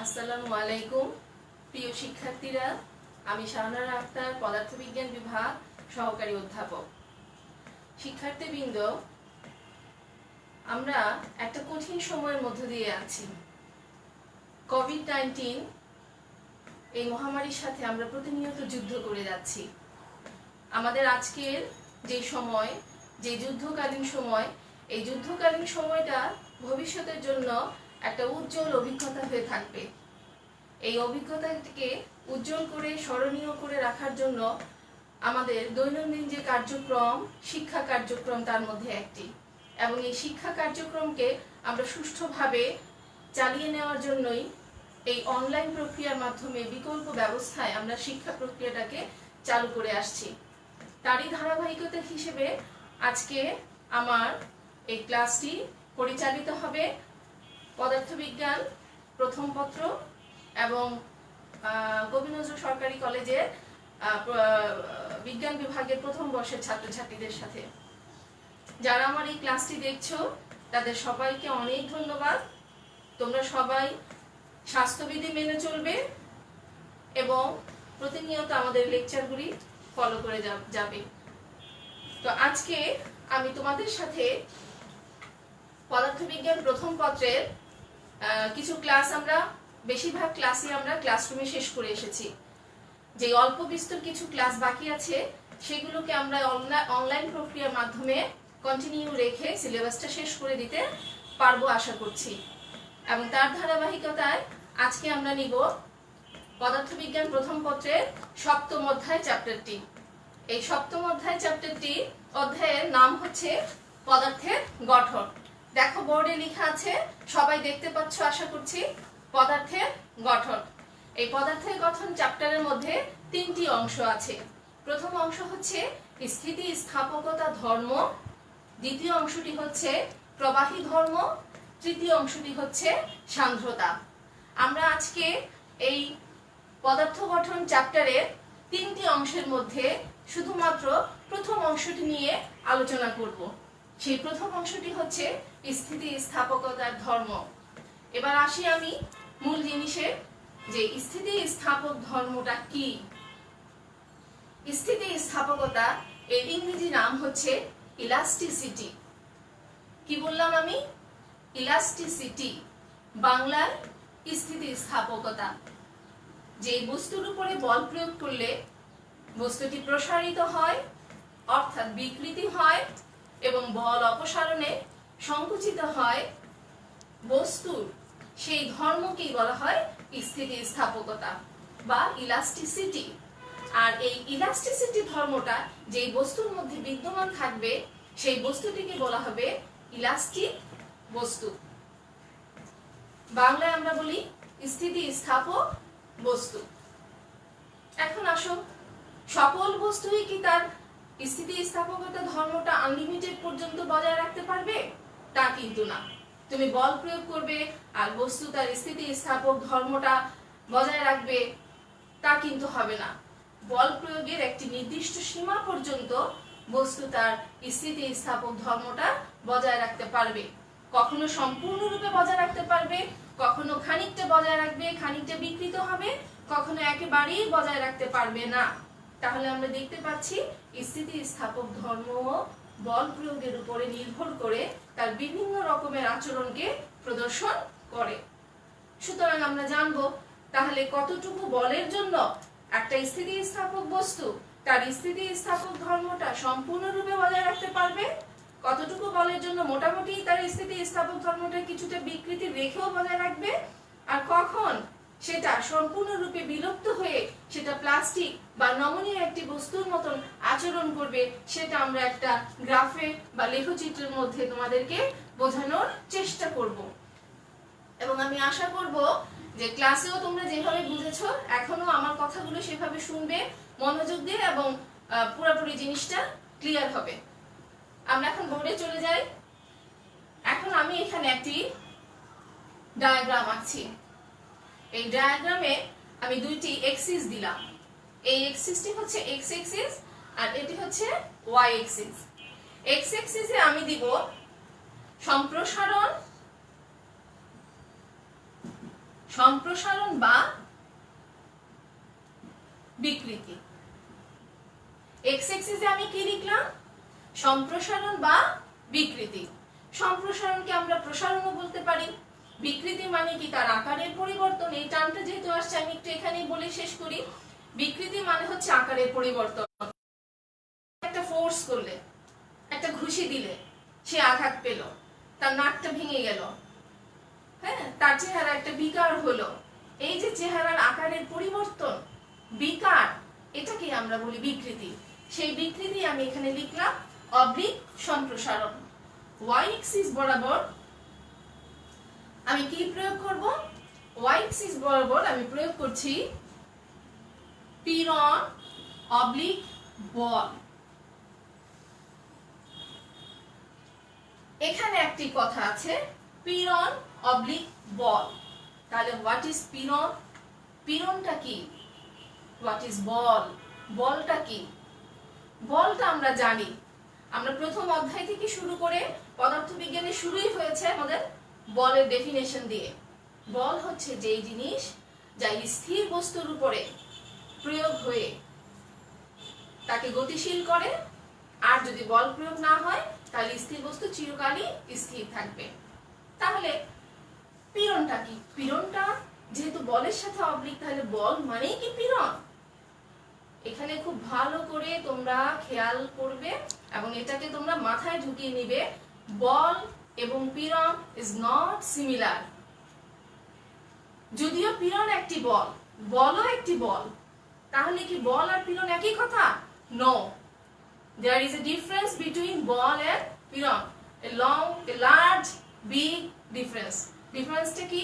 আসসালামু আলাইকুম প্রিয় শিক্ষার্থীরা, আমি শাহনারা আক্তার, পদার্থবিজ্ঞান বিভাগ সহকারী অধ্যাপক। শিক্ষার্থীবৃন্দ, আমরা একটা কঠিন সময়ের মধ্য দিয়ে আছি। কোভিড-19 এই মহামারীর সাথে আমরা প্রতিনিয়ত যুদ্ধ করে যাচ্ছি। আমাদের আজকের যে সময়, যে যুদ্ধকালীন সময়, এই যুদ্ধকালীন সময়টা ভবিষ্যতের জন্য একটা উজ্জ্বল অভিজ্ঞতা হয়ে থাকবে। এই অভিজ্ঞতাটিকে উজ্জ্বল করে স্মরণীয় করে রাখার জন্য আমাদের দৈনন্দিন যে কার্যক্রম, শিক্ষা কার্যক্রম তার মধ্যে একটি, এবং এই শিক্ষা কার্যক্রমকে আমরা সুষ্ঠুভাবে চালিয়ে নেওয়ার জন্যই এই অনলাইন প্রক্রিয়ার মাধ্যমে বিকল্প ব্যবস্থায় আমরা শিক্ষা প্রক্রিয়াটাকে চালু করে আসছি। তারই ধারাবাহিকতা হিসেবে আজকে আমার এই ক্লাসটি পরিচালিত হবে পদার্থবিজ্ঞান প্রথম পত্র এবং কবি নজরুল সরকারি কলেজের বিজ্ঞান বিভাগের প্রথম বর্ষের ছাত্রছাত্রীদের সাথে। যারা আমার এই ক্লাসটি দেখছো তাদের সবাইকে অনেক ধন্যবাদ। তোমরা সবাই স্বাস্থ্যবিধি মেনে চলবে এবং প্রতিনিয়ত আমাদের লেকচারগুলি ফলো করে যাবে। তো আজকে আমি তোমাদের সাথে পদার্থবিজ্ঞান প্রথম পত্রের কিছু ক্লাস, আমরা বেশিরভাগ ক্লাসই আমরা ক্লাসরুমে শেষ করে এসেছি। যে অল্প বিস্তর কিছু ক্লাস বাকি আছে সেগুলোকে আমরা অনলাইন প্রক্রিয়ার মাধ্যমে কন্টিনিউ রেখে সিলেবাসটা শেষ করে দিতে পারবো আশা করছি। এবং তার ধারাবাহিকতায় আজকে আমরা নিব পদার্থবিজ্ঞান প্রথম পত্রের সপ্তম অধ্যায় চ্যাপ্টারটি। এই সপ্তম অধ্যায় চ্যাপ্টারটি অধ্যায়ের নাম হচ্ছে পদার্থের গঠন। দেখো বোর্ডে লেখা আছে, সবাই দেখতে পাচ্ছ আশা করছি, পদার্থের গঠন। এই পদার্থের গঠন চ্যাপ্টারের মধ্যে তিনটি অংশ আছে। প্রথম অংশ হচ্ছে স্থিতিস্থাপকতা ধর্ম, দ্বিতীয় অংশটি হচ্ছে প্রবাহী ধর্ম, তৃতীয় অংশটি হচ্ছে সান্দ্রতা। আমরা আজকে এই পদার্থ গঠন চ্যাপ্টারের তিনটি অংশের মধ্যে শুধুমাত্র প্রথম অংশটি নিয়ে আলোচনা করব। সেই প্রথম অংশটি হচ্ছে স্থিতিস্থাপকতার ধর্ম। এবার আসি আমি মূল জিনিসে, যে স্থিতিস্থাপক ধর্মটা কি। স্থিতিস্থাপকতা এর ইংরেজি নাম হচ্ছে ইলাস্টিসিটি। কি বললাম আমি? ইলাস্টিসিটি, বাংলার স্থিতিস্থাপকতা। যে বস্তুর উপরে বল প্রয়োগ করলে বস্তুটি প্রসারিত হয়, অর্থাৎ বিকৃতি হয়, এবং বল অপসারণে সংকুচিত হয়, বস্তুর সেই ধর্মকেই বলা হয় স্থিতিস্থাপকতা বা ইলাস্টিসিটি। আর এই ইলাস্টিসিটি ধর্মটা যে বস্তুর মধ্যে বিদ্যমান থাকবে সেই বস্তুটিকে বলা হবে ইলাস্টিক বস্তু। বাংলায় আমরা বলি স্থিতিস্থাপক বস্তু। এখন আসো, সকল বস্তুই কি তার স্থিতিস্থাপকতা ধর্মটা আনলিমিটেড পর্যন্ত বজায় রাখতে পারবে? তা কিন্তু না। তুমি বল প্রয়োগ করবে আর বস্তু তার স্থিতিস্থাপক ধর্মটা বজায় রাখবে, তা কিন্তু হবে না। বল প্রয়োগের একটি নির্দিষ্ট সীমা পর্যন্ত বস্তু তার স্থিতিস্থাপক ধর্মটা বজায় রাখতে পারবে। কখনো সম্পূর্ণরূপে বজায় রাখতে পারবে, কখনো খানিকটা বজায় রাখবে, খানিকটা বিকৃত হবে, কখনো একেবারেই বজায় রাখতে পারবে না। তাহলে আমরা দেখতে পাচ্ছি স্থিতিস্থাপক ধর্ম বল প্রয়োগের উপরে নির্ভর করে তার বিভিন্ন রকমের আচরণকে প্রদর্শন করে। সুতরাং আমরা জানবো তাহলে কতটুকু বলের জন্য একটা স্থিতিস্থাপক বস্তু তার স্থিতিস্থাপক ধর্মটা সম্পূর্ণরূপে বজায় রাখতে পারবে, কতটুকু বলের জন্য মোটামুটি তার স্থিতিস্থাপক ধর্মটা কিছুটা বিকৃতি রেখেও বজায় রাখবে, আর কখন সেটা সম্পূর্ণরূপে বিলুপ্ত হয়ে সেটা প্লাস্টিক বা নমনীয় একটি বস্তুর মতন আচরণ করবে, সেটা আমরা একটা গ্রাফে বা লেখচিত্রের মধ্যে তোমাদেরকে বোঝানোর চেষ্টা করব। এবং আমি আশা করব যে ক্লাসেও তোমরা যেভাবে বুঝেছো এখনো আমার কথাগুলো সেভাবে শুনবে মনোযোগ দিয়ে, এবং পুরোপুরি জিনিসটা ক্লিয়ার হবে। আমরা এখন বোর্ডে চলে যাই। এখন আমি এখানে একটি ডায়াগ্রাম আঁকছি। এই ডায়াগ্রামে আমি দুইটি এক্সিস দিলাম। এই এক্সিসটি হচ্ছে এক্স এক্সিস আর এটি হচ্ছে ওয়াই এক্সিস। এক্স এক্সিসে আমি দিব সম্প্রসারণ সম্প্রসারণ বা বিকৃতি। এক্স অ্যাক্সিসে আমি কি লিখলাম? সম্প্রসারণ বা বিকৃতি। সম্প্রসারণকে আমরা প্রসারণও বলতে পারি। বিকৃতি মানে কি? তার আকারের পরিবর্তন। এই টার্মটা যেহেতু আসছে আমি একটু এখানেই বলে শেষ করি। বিকৃতি মানে হচ্ছে আকারের পরিবর্তন। একটা ফোর্স করলে, একটা ঘুষি দিলে সে আঘাত পেল, তার নাকটা ভেঙে গেল, হ্যাঁ, তার চেহারা একটা বিকার হলো। এই যে চেহারার আকারের পরিবর্তন, বিকার, এটাকে আমরা বলি বিকৃতি। সেই বিকৃতি আমি এখানে লিখলাম অবলিক সম্প্রসারণ। ওয়াই অ্যাক্সিস বরাবর আমি কি প্রয়োগ করব? ওয়াই অ্যাক্সিস বরাবর আমি প্রয়োগ করছি পীড়ন অবলিক বল। এখানে একটি কথা আছে, পীড়ন অবলিক বল। তাহলে হোয়াট ইজ পীড়ন? পীড়নটা কি? হোয়াট ইজ বল? বলটা কি? বলটা আমরা জানি, আমরা প্রথম অধ্যায় থেকে শুরু করে পদার্থবিজ্ঞানে শুরুই হয়েছে আমাদের বলের ডেফিনেশন দিয়ে। বল হচ্ছে যেই জিনিস যা স্থির বস্তুর উপরে প্রয়োগ হয়ে তাকে গতিশীল করে, আর যদি বল প্রয়োগ না হয় তাহলে স্থির বস্তু চিরকালই স্থির থাকবে। তাহলে পীড়নটা কি? পীড়নটা যেহেতু বলের সাথে অবলিক, তাহলে বল মানেই কি পীড়ন? এখানে খুব ভালো করে তোমরা খেয়াল করবে এবং এটাকে তোমরা মাথায় ঢুকিয়ে নিবে। বল এবং পীড়ন ইজ নট সিমিলার। যদিও পীড়ন একটি বল, বলও একটি বল, তাহলে কি বল আর পীড়ন একই কথা? No, there is a difference between ball and পীড়ন, a large big difference. ডিফারেন্সটা কি?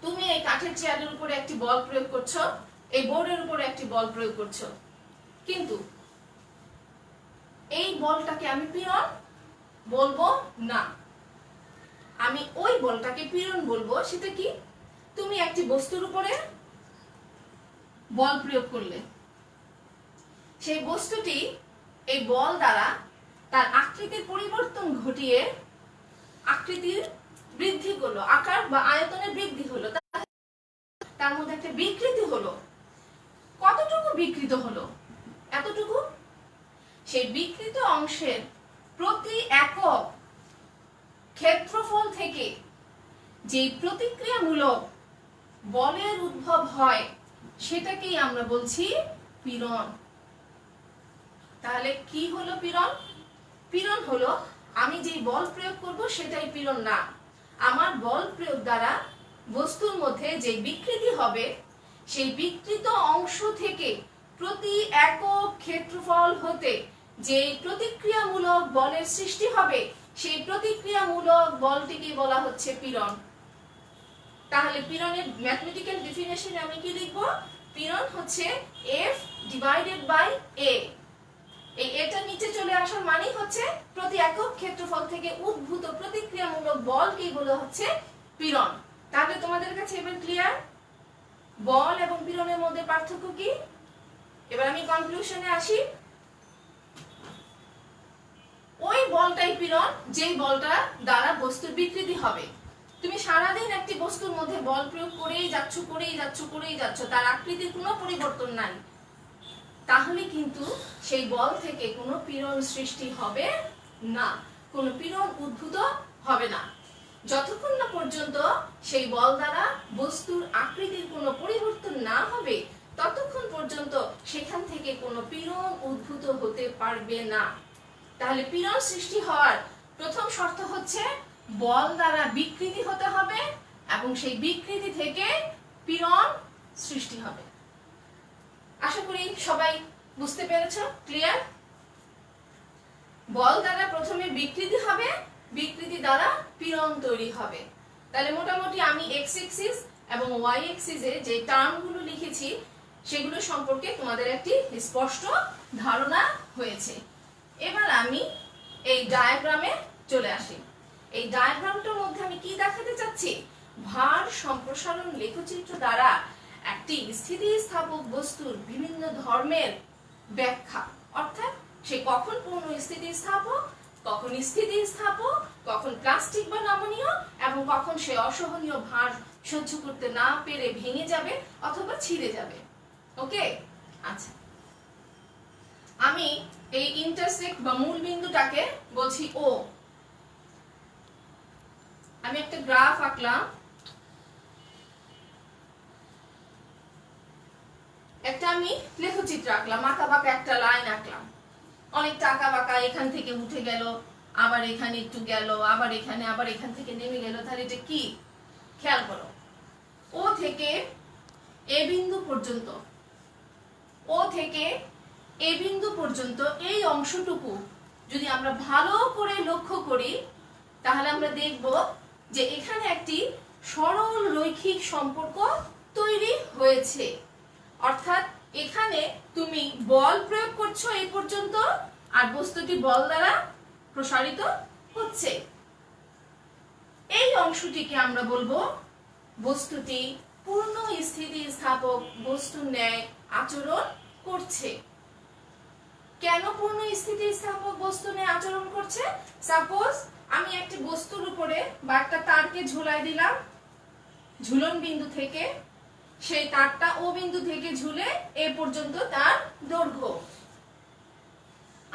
তুমি এই কাঠের চেয়ারের উপরে একটি বল প্রয়োগ করছো, এই বোর্ডের উপরে একটি বল প্রয়োগ করছো, কিন্তু এই বলটাকে আমি পীড়ন বলবো না, আমি ওই বলটাকে পীড়ন বলবো। সেটা কি? তুমি একটি বস্তুর উপরে বল প্রয়োগ করলে, সেই বস্তুটি এই বল দ্বারা তার আকৃতির পরিবর্তন ঘটিয়ে আকৃতির বৃদ্ধি করলো, আকার বা আয়তনের বৃদ্ধি হলো, তার মধ্যে একটা বিকৃতি হলো। কতটুকু বিকৃত হলো? এতটুকু। সেই বিকৃত অংশের প্রতি একক ক্ষেত্রফল থেকে যে প্রতিক্রিয়ামূলক বলের উদ্ভব হয় সেটাকেই আমরা বলছি পীড়ন। তাহলে কি হলো পীড়ন? পীড়ন হলো আমি যে বল প্রয়োগ করব সেটাই পীড়ন না, আমার বল প্রয়োগ দ্বারা বস্তুর মধ্যে যে বিকৃতি হবে সেই বিকৃত অংশ থেকে প্রতি একক ক্ষেত্রফল হতে যে প্রতিক্রিয়ামূলক বলের সৃষ্টি হবে সেই প্রতিক্রিয়ামূলক বলটিকে বলা হচ্ছে পীড়ন। তাহলে পীড়নের ম্যাথমেটিক্যাল ডেফিনেশন আমি কি লিখব? পীড়ন হচ্ছে F ডিভাইডেড বাই A। এই এটা নিচে চলে আসার মানে হচ্ছে প্রতি একক ক্ষেত্রফল থেকে উদ্ভূত প্রতিক্রিয়ামূলক বলকেই বলা হচ্ছে পীড়ন। তাহলে তোমাদের কাছে এবার ক্লিয়ার বল এবং পীড়নের মধ্যে পার্থক্য কি? এবার আমি কনক্লুশনে আসি। ওই বলটাই পীড়ন যেই বলটা দ্বারা বস্তুর বিকৃতি হবে। তুমি সারাদিন একটি বস্তুর মধ্যে বল প্রয়োগ করেই যাচ্ছ, তার আকৃতির কোনো পরিবর্তন নাই, তাহলে কিন্তু সেই বল থেকে কোনো পীড়ন সৃষ্টি হবে না, কোনো পীড়ন উদ্ভূত হবে না। যতক্ষণ না পর্যন্ত সেই বল দ্বারা বস্তুর আকৃতির কোনো পরিবর্তন না হবে ততক্ষণ পর্যন্ত সেখান থেকে কোনো পীড়ন উদ্ভূত হতে পারবে না। তাহলে পীড়ন সৃষ্টি হওয়ার প্রথম শর্ত হচ্ছে বল দ্বারা বিকৃতি হতে হবে এবং সেই বিকৃতি থেকে পীড়ন সৃষ্টি হবে। আশা করি সবাই বুঝতে পেরেছো, ক্লিয়ার? বল দ্বারা প্রথমে বিকৃতি হবে, বিকৃতি দ্বারা পীড়ন তৈরি হবে। তাহলে মোটামুটি আমি এক্স অ্যাক্সিস এবং ওয়াই অ্যাক্সিসে যে টার্মগুলো লিখেছি সেগুলো সম্পর্কে তোমাদের একটি স্পষ্ট ধারণা হয়েছে। এবার আমি এই ডায়াগ্রামে চলে আসি। এই ডায়াগ্রামটার মধ্যে আমি কি দেখাতে চাচ্ছি? ভার সম্প্রসারণ লেখচিত্র দ্বারা একটি স্থিতিস্থাপক বস্তুর বিভিন্ন ধর্মের ব্যাখ্যা, অর্থাৎ সে কখন পূর্ণ স্থিতিস্থাপক, কখন স্থিতিস্থাপক, কখন প্লাস্টিক বা নমনীয় এবং কখন সে অসহনীয় ভার সহ্য করতে না পেরে ভেঙে যাবে অথবা ছিঁড়ে যাবে। ওকে, আচ্ছা, আমি এই ইন্টারসেক্ট বা মূল বিন্দুটাকে বলছি ও। আমি একটা গ্রাফ আঁকলাম, একটা আমি লেখচিত্র আঁকলাম, আঁকা বাঁকা একটা লাইন আঁকলাম, অনেকটা আঁকা বাঁকা, এখান থেকে উঠে গেল, আবার এখানে একটু গেল, আবার এখানে, আবার এখান থেকে নেমে গেল। তাহলে এটা কি? খেয়াল করো, ও থেকে এ বিন্দু পর্যন্ত, ও থেকে এ বিন্দু পর্যন্ত এই অংশটুকু যদি আমরা ভালো করে লক্ষ্য করি তাহলে আমরা দেখব যে এখানে একটি সরল রৈখিক সম্পর্ক তৈরি হয়েছে। অর্থাৎ এখানে তুমি বল প্রয়োগ করছো এই পর্যন্ত, আর বস্তুটি বল দ্বারা প্রসারিত হচ্ছে। এই অংশটিকে আমরা বলবো বস্তুটি পূর্ণ স্থিতিস্থাপক বস্তুর ন্যায় আচরণ করছে। কেন পূর্ণ স্থিতিস্থাপক বস্তু ন্যায় আচরণ করছে? সাপোজ আমি একটি বস্তুর উপরে বা একটা তারকে ঝুলাই দিলাম ঝুলন বিন্দু থেকে, সেই তারটা ও বিন্দু থেকে ঝুলে এ পর্যন্ত তার দৈর্ঘ্য।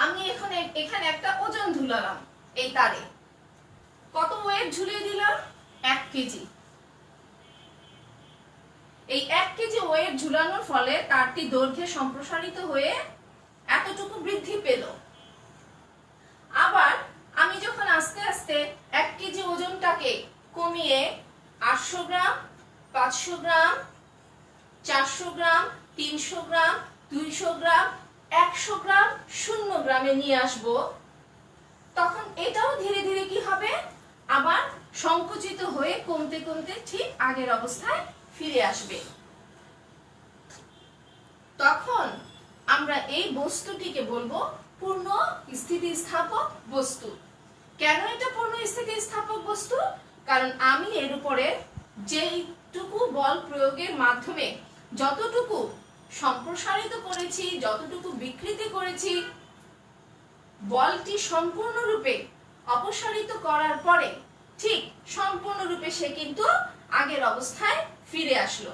আমি এখানে একটা ওজন ঝুলালাম এই তারে, কত ওয়েট ঝুলিয়ে দিলাম? 1 কেজি। এই 1 কেজি ওয়েট ঝুলানোর ফলে তারটি দৈর্ঘ্যে সম্প্রসারিত হয়ে এতটুকু বৃদ্ধি পেল। আবার আমি যখন আস্তে আস্তে 1 কেজি ওজনটাকে কমিয়ে 800 গ্রাম, 500 গ্রাম, 400 গ্রাম, 300 গ্রাম, 200 গ্রাম, 100 গ্রাম, 0 গ্রামে নিয়ে আসব, তখন এটাও ধীরে ধীরে কি হবে? আবার সংকুচিত হয়ে কমতে কমতে ঠিক আগের অবস্থায় ফিরে আসবে। তখন আমরা এই বস্তুটিকে বলবো পূর্ণ স্থিতিস্থাপক বস্তু। কেন এটা পূর্ণ স্থিতিস্থাপক বস্তু? কারণ আমি এর উপরে যেইটুকু বল প্রয়োগের মাধ্যমে যতটুকু সম্প্রসারিত করেছি, যতটুকু বিকৃতি করেছি, বলটি সম্পূর্ণরূপে অপসারিত করার পরে ঠিক সম্পূর্ণরূপে সে কিন্তু আগের অবস্থায় ফিরে আসলো।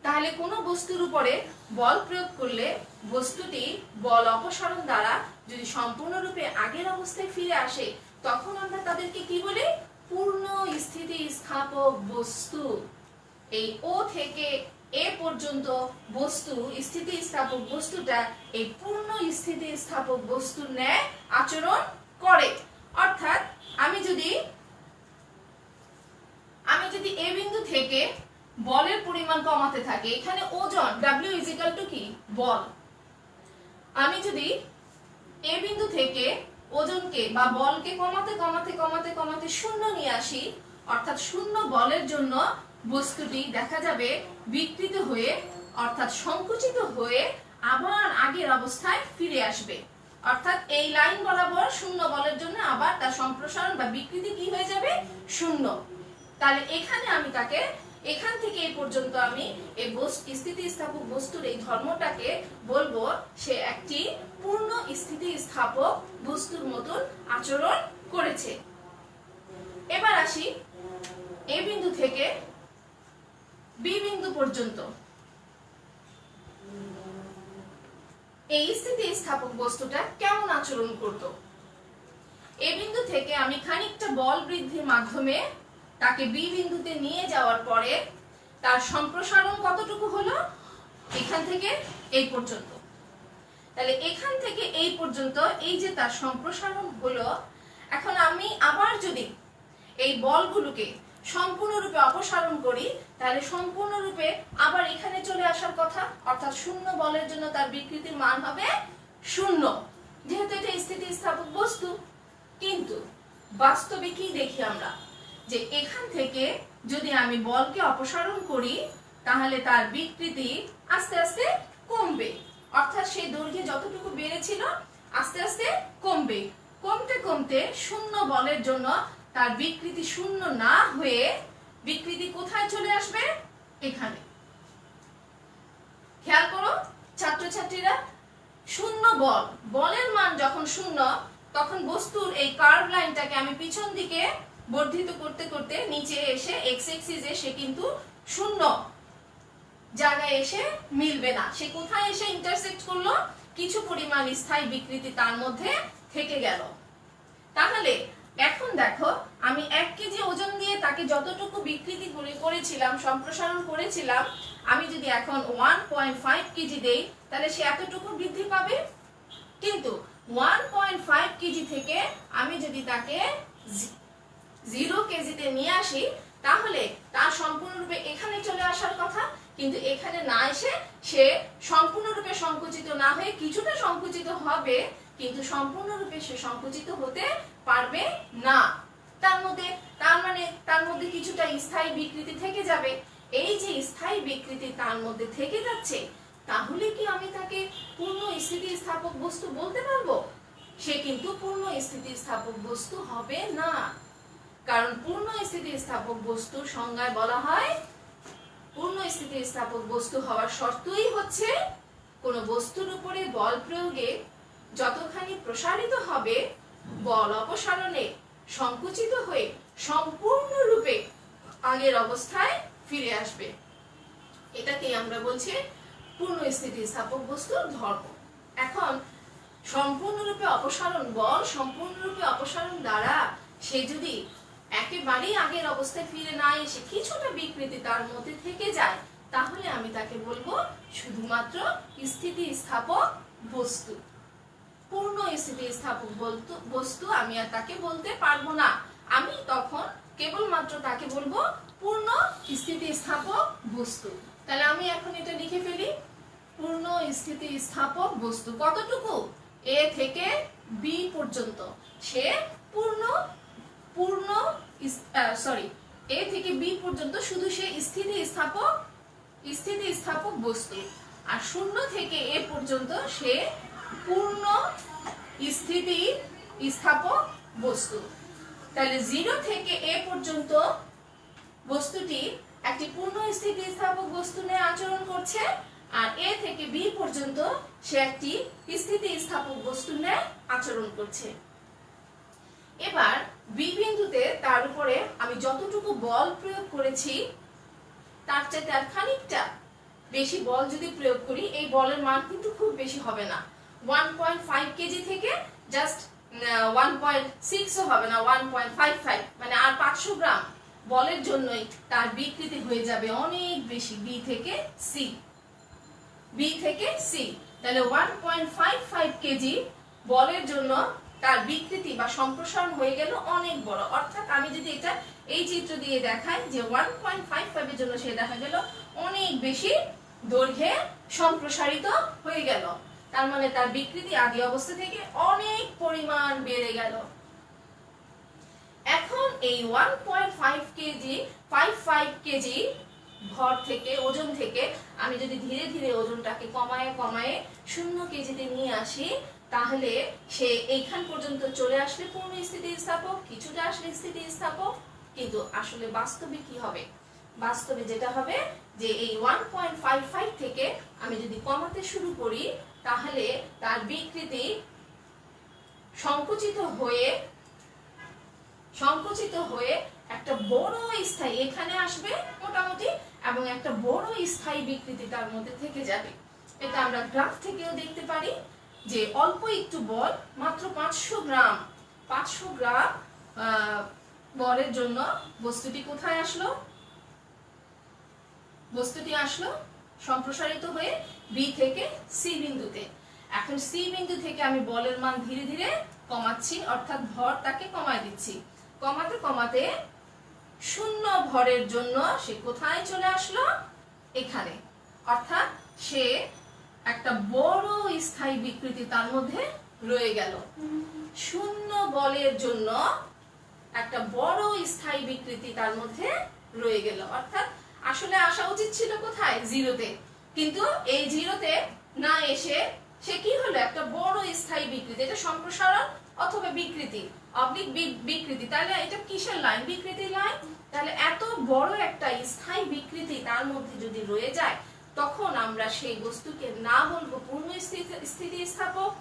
তাহলে কোনো বস্তুর উপরে বল প্রয়োগ করলে বস্তুটি বল অপসারণ দ্বারা যদি সম্পূর্ণরূপে আগের অবস্থায় ফিরে আসে তখন আমরা তাদেরকে কি বলি? পূর্ণ স্থিতিস্থাপক বস্তু। এই ও থেকে এ পর্যন্ত বস্তু স্থিতিস্থাপক বস্তুটা এই পূর্ণ স্থিতিস্থাপক বস্তুর ন্যায় আচরণ করে। অর্থাৎ আমি যদি এ বিন্দু থেকে বলের পরিমাণ কমাতে থাকি, এখানে ওজন W = কি? বল। আমি যদি এ বিন্দু থেকে ওজনকে বা বলকে কমাতে কমাতে কমাতে কমাতে 0 নিয়ে আসি, অর্থাৎ 0 বলের জন্য বস্তুটি দেখা যাবে বিকৃত হয়ে অর্থাৎ সংকুচিত হয়ে আবার আগের অবস্থায় ফিরে আসবে। অর্থাৎ এই লাইন বরাবর 0 বলের জন্য আবার তার সম্প্রসারণ বা বিকৃতি কি হয়ে যাবে? 0। তাহলে এখানে আমি তাকে এখান থেকে এই পর্যন্ত আমি এই স্থিতিস্থাপক বস্তুর এই ধর্মটাকে বলবো সে একটি পূর্ণ স্থিতিস্থাপক বস্তুর মতন আচরণ করেছে। এবার আসি এ বিন্দু থেকে বি বিন্দু পর্যন্ত। এই স্থিতিস্থাপক বস্তুটা কেমন আচরণ করত? এ বিন্দু থেকে আমি খানিকটা বল বৃদ্ধির মাধ্যমে তাকে বি বিন্দুতে নিয়ে যাওয়ার পরে তার সম্প্রসারণ কতটুকু হলো? এখান থেকে এই পর্যন্ত। তাহলে এখান থেকে এই পর্যন্ত এই যে তার সম্প্রসারণ হলো, এখন আমি আবার যদি এই বলগুলোকে সম্পূর্ণরূপে অপসারণ করি তাহলে সম্পূর্ণরূপে আবার এখানে চলে আসার কথা, অর্থাৎ 0 বলের জন্য তার বিকৃতির মান হবে 0, যেহেতু এটা স্থিতিস্থাপক বস্তু। কিন্তু বাস্তবে কি দেখি আমরা? যে এখান থেকে যদি আমি বলকে অপসারণ করি তাহলে তার বিকৃতি আস্তে আস্তে কমবে, অর্থাৎ সেই দৈর্ঘ্যে যতটুকু বেড়েছিল আস্তে আস্তে কমবে। কমতে কমতে 0 বলের জন্য তার বিকৃতি 0 না হয়ে বিকৃতি কোথায় চলে আসবে? এখানে। খেয়াল করো ছাত্রছাত্রীরা, 0 বলের মান যখন 0 তখন বস্তুর এই কার্ভ লাইনটাকে আমি পিছন দিকে বর্ধিত করতে করতে নিচে এসে এক্স এক্সিসে সে কিন্তু শূন্য জায়গায় এসে মিলবে না, সে কোথায় এসে ইন্টারসেক্ট করলো, কিছু পরিমাণ স্থায়ী বিকৃতি তার মধ্যে থেকে গেল। তাহলে এখন দেখো আমি 1 কেজি ওজন দিয়ে তাকে যতটুকু বিকৃতি করেছিলাম, সম্প্রসারণ করেছিলাম, আমি যদি এখন 1.5 কেজি দেই তাহলে সে এতটুকু বৃদ্ধি পাবে। কিন্তু 1.5 কেজি থেকে আমি যদি তাকে 0 কেজিতে নিয়ে আসি তাহলে তার সম্পূর্ণরূপে এখানে চলে আসার কথা, কিন্তু এখানে না এসে সে সম্পূর্ণরূপে সংকুচিত না হয়ে কিছুটা সংকুচিত হবে, কিন্তু সম্পূর্ণরূপে সে সংকুচিত হতে পারবে না। তার মধ্যে কিছুটা স্থায়ী বিকৃতি থেকে যাবে। এই যে স্থায়ী বিকৃতি তার মধ্যে থেকে যাচ্ছে, তাহলে কি আমি তাকে পূর্ণ স্থিতিস্থাপক বস্তু বলতে পারবো? সে কিন্তু পূর্ণ স্থিতিস্থাপক বস্তু হবে না। কারণ পূর্ণ স্থিতিস্থাপক বস্তুর সংজ্ঞায় বলা হয়, পূর্ণ স্থিতিস্থাপক বস্তু হওয়ার শর্তই হচ্ছে কোন বস্তুর উপরে বল প্রয়োগে যতখানি প্রসারিত হবে, বল অপসারণে সংকুচিত হয়ে সম্পূর্ণরূপে আগের অবস্থায় ফিরে আসবে। এটাকে আমরা বলছি পূর্ণ স্থিতিস্থাপক বস্তুর ধর্ম। এখন সম্পূর্ণরূপে অপসারণ, বল সম্পূর্ণরূপে অপসারণ দ্বারা সে যদি একেবারেই আগের অবস্থায় ফিরে না এসে কিছুটা বিকৃতি তার মধ্যে থেকে যায়, তাহলে আমি তাকে বলবো শুধুমাত্র স্থিতিস্থাপক বস্তু। পূর্ণ স্থিতিস্থাপক বস্তু আমি আর তাকে বলতে পারবো না। আমি তখন কেবলমাত্র তাকে বলবো পূর্ণ স্থিতিস্থাপক বস্তু। তাহলে আমি এখন এটা লিখে ফেলি, পূর্ণ স্থিতিস্থাপক বস্তু কতটুকু? এ থেকে বি পর্যন্ত সে এ থেকে বি পর্যন্ত শুধু সে স্থিতিস্থাপক বস্তু, আর 0 থেকে এ পর্যন্ত সে পূর্ণ স্থিতিস্থাপক বস্তু। তাহলে 0 থেকে এ পর্যন্ত বস্তুটি একটি পূর্ণ স্থিতিস্থাপক বস্তু নিয়ে আচরণ করছে, আর এ থেকে বি পর্যন্ত সে একটি স্থিতিস্থাপক বস্তু নিয়ে আচরণ করছে। এবার বি বিন্দুতে তার উপরে আমি যতটুকু বল প্রয়োগ করেছি তার চাইতে আর খানিকটা বেশি বল যদি প্রয়োগ করি, এই বলের মান কিন্তু খুব বেশি হবে না। 1.5 কেজি থেকে জাস্ট 1.6 ও হবে না, 1.55, মানে আর 500 গ্রাম বলের জন্যই তার বিকৃতি হয়ে যাবে অনেক বেশি, বি থেকে সি। তাহলে 1.55 কেজি বলের জন্য তার বিকৃতি বা সম্প্রসারণ হয়ে গেল অনেক বড়। অর্থাৎ আমি যদি এটা এই চিত্র দিয়ে দেখাই যে 1.55 এর জন্য সে দেখা গেল অনেক বেশি দৈর্ঘ্যে সম্প্রসারিত হয়ে গেল। তার মানে তার বিকৃতি আদি অবস্থা থেকে অনেক পরিমাণ বেড়ে গেল। এখন এই 1.55 কেজি ভর থেকে, ওজন থেকে আমি যদি ধীরে ধীরে ওজনটাকে কমায়ে 0 কেজিতে নিয়ে আসি, তাহলে সে এইখান পর্যন্ত চলে আসলে পূর্ণ স্থিতিস্থাপক, কিছুটা আসলে স্থিতিস্থাপক। কিন্তু আসলে বাস্তবে কি হবে? বাস্তবে যেটা হবে যে এই 1.55 থেকে আমি যদি কমাতে শুরু করি, তাহলে তার বিকৃতি সংকুচিত হয়ে একটা বড় স্থায়ী এখানে আসবে মোটামুটি, এবং একটা বড় স্থায়ী বিকৃতি তার মধ্যে থেকে যাবে। এটা আমরা গ্রাফ থেকেও দেখতে পারি যে অল্প একটু বল, মাত্র 500 গ্রাম বলের জন্য বস্তুটি কোথায় আসলো? বস্তুটি আসলো সম্প্রসারিত হয়ে বি থেকে সি বিন্দুতে। এখন সি বিন্দু থেকে আমি বলের মান ধীরে ধীরে কমাচ্ছি, অর্থাৎ ভর তাকে কমায় দিচ্ছি। কমাতে কমাতে 0 ভরের জন্য সে কোথায় চলে আসলো? এখানে। অর্থাৎ সে একটা বড় স্থায়ী বিকৃতি তার মধ্যে রয়ে গেল। 0 বলের জন্য একটা বড় স্থায়ী বিকৃতি তার মধ্যে রয়ে গেল। অর্থাৎ আসলে আসা উচিত ছিল কোথায়? 0-তে, কিন্তু এই 0-তে না এসে সে কি হলো? একটা বড় স্থায়ী বিকৃতি। এটা সম্প্রসারণ অথবা বিকৃতি, অবলিক বিকৃতি। তাহলে এটা কিসের লাইন? বিকৃতির লাইন। তাহলে এত বড় একটা স্থায়ী বিকৃতি তার মধ্যে যদি রয়ে যায়, তখন আমরা সেই বস্তুকে না বলবো পূর্ণ স্থিতিস্থাপক,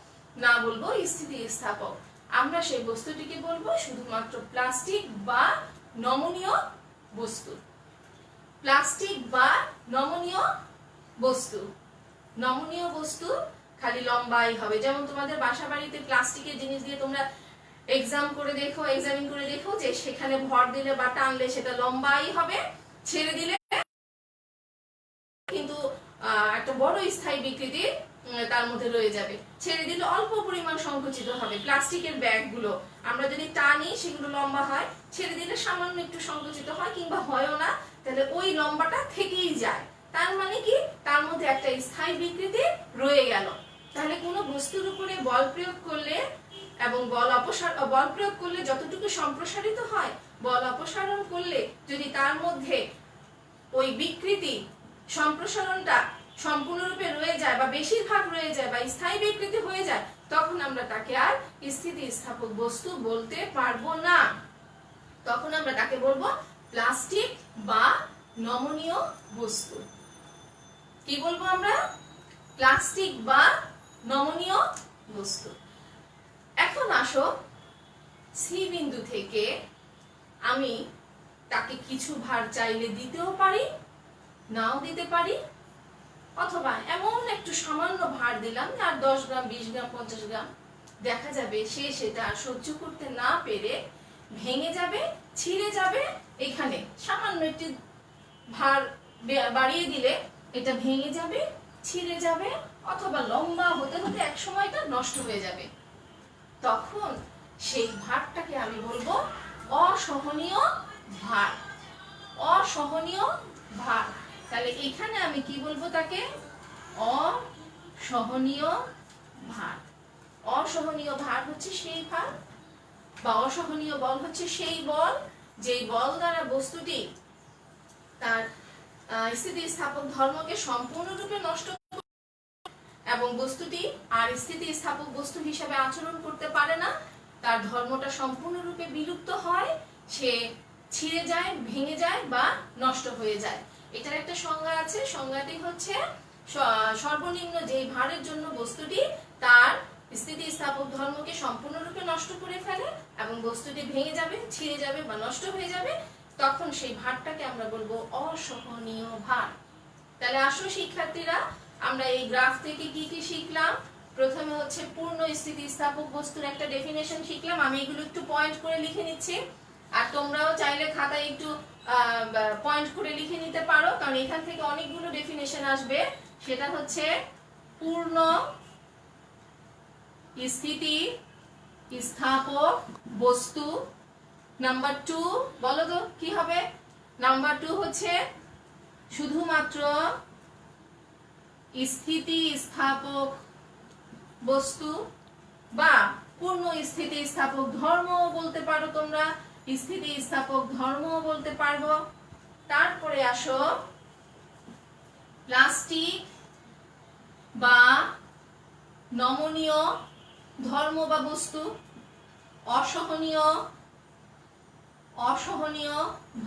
না বলবো স্থিতিস্থাপক, আমরা সেই বস্তুটিকে বলবো শুধুমাত্র প্লাস্টিক বা নমনীয় বস্তু। প্লাস্টিক বা নমনীয় বস্তু। নমনীয় বস্তু খালি লম্বাই হবে। যেমন তোমাদের বাসা বাড়িতে প্লাস্টিকের জিনিস দিয়ে তোমরা এক্সামিন করে দেখো যে সেখানে ভর দিলে বা টানলে সেটা লম্বাই হবে, ছেড়ে দিলে কিন্তু একটা বড় স্থায়ী বিকৃতি তার মধ্যে রয়ে যাবে। ছেড়ে দিলে অল্প পরিমাণ সংকুচিত হবে। প্লাস্টিকের ব্যাগগুলো আমরা যদি টানি সেগুলো লম্বা হয়, ছেড়ে দিলে সামান্য একটু সংকুচিত হয় কিংবা হয়ও না, তাহলে ওই লম্বাটা থেকেই যায়। তার মানে কি, তার মধ্যে একটা স্থায়ী বিকৃতি রয়ে গেল। তাহলে কোনো বস্তুর উপরে বল প্রয়োগ করলে এবং বল প্রয়োগ করলে যতটুকু সম্প্রসারিত হয়, বল অপসারণ করলে যদি তার মধ্যে ওই বিকৃতি সম্প্রসারণটা সম্পূর্ণরূপে রয়ে যায় বা বেশিরভাগ রয়ে যায় বা স্থায়ী বিকৃতি হয়ে যায়, তখন আমরা তাকে আর স্থিতিস্থাপক বস্তু বলতে পারবো না। তখন আমরা তাকে বলবো প্লাস্টিক বা নমনীয় বস্তু। কি বলবো আমরা? প্লাস্টিক বা নমনীয় বস্তু। এখন আসো, সি বিন্দু থেকে আমি তাকে কিছু ভার চাইলে দিতেও পারি, নাও দিতে পারি, অথবা এমন একটু সামান্য ভার দিলাম আর 10 গ্রাম 20 গ্রাম 50 গ্রাম, দেখা যাবে সে সেটা সহ্য করতে না পেরে ভেঙে যাবে, ছিঁড়ে যাবে। এখানে সামান্য একটি ভার বাড়িয়ে দিলে এটা ভেঙে যাবে, ছিঁড়ে যাবে, অথবা লম্বা হতে হতে এক সময়টা নষ্ট হয়ে যাবে। তখন সেই ভারটাকে আমি বলবো অসহনীয় ভার। অসহনীয় ভার। তাহলে এখানে আমি কি বলবো তাকে? অসহনীয় ভার। অসহনীয় ভার হচ্ছে সেই ভার বা অসহনীয় বল হচ্ছে সেই বল যেই বল দ্বারা বস্তুটি তার স্থিতিস্থাপক ধর্মকে সম্পূর্ণরূপে নষ্ট এবং বস্তুটি আর স্থিতিস্থাপক বস্তু হিসেবে আচরণ করতে পারে না, তার ধর্মটা সম্পূর্ণরূপে বিলুপ্ত হয়, সে ছিঁড়ে যায়, ভেঙে যায় বা নষ্ট হয়ে যায়। এটার একটা সংজ্ঞা আছে। সংজ্ঞাটি হচ্ছে সর্বনিম্ন যেই ভারের জন্য বস্তুটি তার স্থিতিস্থাপক ধর্মকে সম্পূর্ণরূপে নষ্ট করে ফেলে এবং বস্তুটি ভেঙে যাবে, ছিঁড়ে যাবে বা নষ্ট হয়ে যাবে, তখন সেই ভারটাকে আমরা বলবো অসহনীয় ভার। তাহলে আসো শিক্ষার্থীরা, আমরা এই গ্রাফ থেকে কি কি শিখলাম? প্রথমে হচ্ছে পূর্ণ স্থিতিস্থাপক বস্তুর একটা ডেফিনেশন শিখলাম। আমি এগুলো একটু পয়েন্ট করে লিখে নিচ্ছি, আর তোমরাও চাইলে খাতায় একটু পয়েন্ট করে লিখে নিতে পারো, কারণ এখান থেকে অনেকগুলো ডেফিনেশন আসবে। সেটা হচ্ছে পূর্ণ স্থিতিস্থাপক বস্তু। নাম্বার 2 বলো তো কি হবে? নাম্বার 2 হচ্ছে শুধুমাত্র স্থিতিস্থাপক বস্তু বা পূর্ণ স্থিতিস্থাপক ধর্ম বলতে পারো তোমরা, স্থিতিস্থাপক ধর্ম বলতে পারবো। তারপরে আসো প্লাস্টিক বা নমনীয় ধর্ম বা বস্তু। অসহনীয়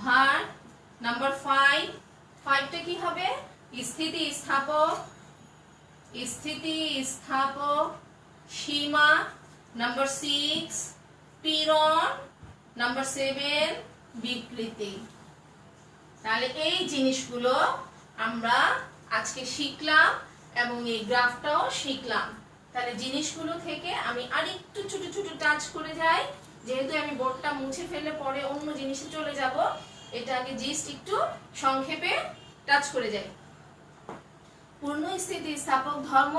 ভার। নাম্বার 5টা কি হবে? স্থিতিস্থাপক সীমা। নাম্বার 6 পীড়ন। নাম্বার 7 বিকৃতি। তাহলে এই জিনিসগুলো আমরা আজকে শিখলাম এবং এই গ্রাফটাও শিখলাম। তাহলে জিনিসগুলো থেকে আমি আরেকটু ছোট ছোট টাচ করে যাই, যেহেতু আমি বোর্ডটা মুছে ফেলে পরে অন্য জিনিসে চলে যাব, এটা আগে জাস্ট একটু সংক্ষেপে টাচ করে যাই। পূর্ণ স্থিতিস্থাপক ধর্ম,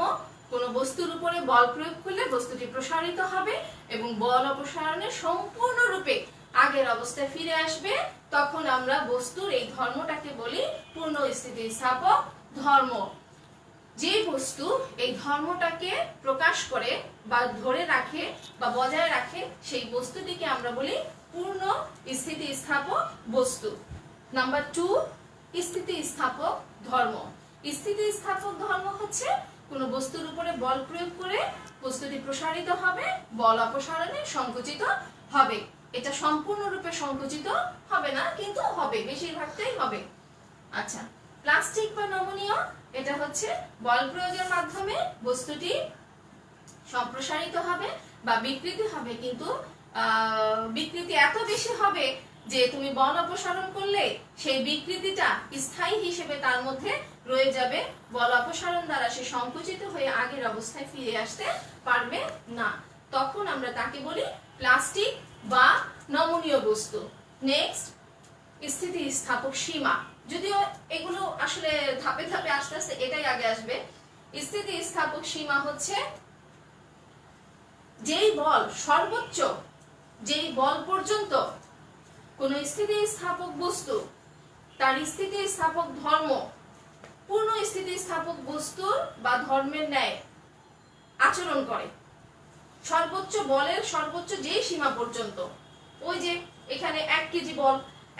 কোন বস্তুর উপরে বল প্রয়োগ করলে বস্তুটি প্রসারিত হবে এবং বল অপসারণে সম্পূর্ণরূপে আগের অবস্থায় ফিরে আসবে, তখন আমরা বস্তুর এই ধর্মটাকে বলি পূর্ণ স্থিতিস্থাপক ধর্ম। যে বস্তু এই ধর্মটাকে প্রকাশ করে বা ধরে রাখে বা বজায় রাখে, সেই বস্তুটিকে আমরা বলি পূর্ণ স্থিতিস্থাপক বস্তু। নাম্বার 2 স্থিতিস্থাপক ধর্ম। স্থিতিস্থাপক ধর্ম হচ্ছে কোন বস্তুর উপরে বল প্রয়োগ করে বস্তুটি প্রসারিত হবে, বল অপসারণে সংকুচিত হবে। এটা সম্পূর্ণরূপে সংকুচিত হবে না, কিন্তু হবে, বেশিরভাগটাই হবে। আচ্ছা, প্লাস্টিক বা নমনীয়, এটা হচ্ছে বল প্রয়োগের মাধ্যমে বস্তুটি সম্প্রসারিত হবে, বা বিকৃতি হবে, কিন্তু বিকৃতি এত বেশি হবে যে তুমি বল অপসারণ করলে সেই বিকৃতিটা স্থায়ী হিসেবে তার মধ্যে রয়ে যাবে, বল অপসারণ দ্বারা সে সংকুচিত হয়ে আগের অবস্থায় ফিরে আসতে পারবে না। তখন আমরা তাকে বলি প্লাস্টিক বা নমনীয় বস্তু। নেক্সট, স্থিতিস্থাপক সীমা। যদিও এগুলো আসলে ধাপে ধাপে আস্তে আস্তে এটাই আগে আসবে। স্থিতিস্থাপক সীমা হচ্ছে যেই বল সর্বোচ্চ, যেই বল পর্যন্ত কোন স্থিতিস্থাপক বস্তু তার স্থিতিস্থাপক ধর্ম পূর্ণ স্থিতিস্থাপক বস্তুর বা ধর্মের ন্যায় আচরণ করে, সর্বোচ্চ বলের সর্বোচ্চ যেই সীমা পর্যন্ত। ওই যে এখানে 1 কেজি বল,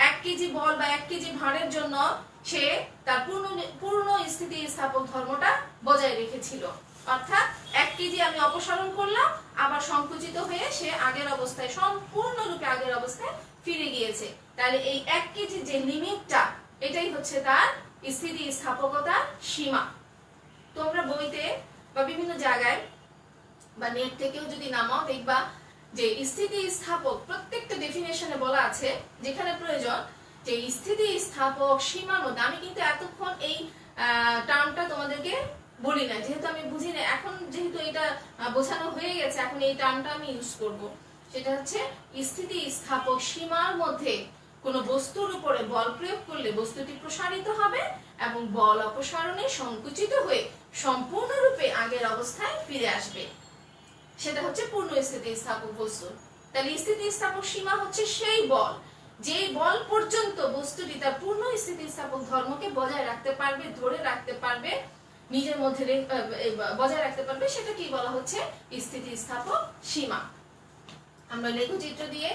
1 কেজি বল বা 1 কেজি ভারের জন্য সে তার পূর্ণ স্থিতিস্থাপক ধর্মটা বজায় রেখেছিল, অর্থাৎ 1 কেজি আমি অপসারণ করলাম, আবার সংকুচিত হয়ে সে আগের অবস্থায়, সম্পূর্ণরূপে আগের অবস্থায় ফিরে গিয়েছে। তাহলে এই 1 কেজি যে লিমিটটা, এটাই হচ্ছে তার স্থিতিস্থাপকতার সীমা। তোমরা বইতে বা বিভিন্ন জায়গায় বা নেট থেকেও যদি নামাও দেখবা যে স্থিতিস্থাপক প্রত্যেকটা ডেফিনেশনে বলা আছে, যেখানে প্রয়োজন যে স্থিতিস্থাপক সীমার মধ্যে। আমি কিন্তু এতক্ষণ এই টার্মটা তোমাদেরকে বলি না, যেহেতু আমি বুঝি না। এখন যেহেতু এটা বোঝানো হয়ে গেছে, এখন এই টার্মটা আমি ইউজ করব। সেটা হচ্ছে স্থিতিস্থাপক সীমার মধ্যে কোন বস্তুর উপরে বল প্রয়োগ করলে বস্তুটি প্রসারিত হবে এবং বল অপসারণে সংকুচিত হয়ে সম্পূর্ণরূপে আগের অবস্থায় ফিরে আসবে, সেটা হচ্ছে পূর্ণ স্থিতিস্থাপক বস্তু। তাহলে স্থিতিস্থাপক সীমা হচ্ছে সেই বল, যেই বল পর্যন্ত বস্তুটি তার পূর্ণ স্থিতিস্থাপক ধর্মকে বজায় রাখতে পারবে, ধরে রাখতে পারবে, নিজের মধ্যে বজায় রাখতে পারবে, সেটা কি বলা হচ্ছে স্থিতিস্থাপক সীমা। আমরা লেখচিত্র দিয়ে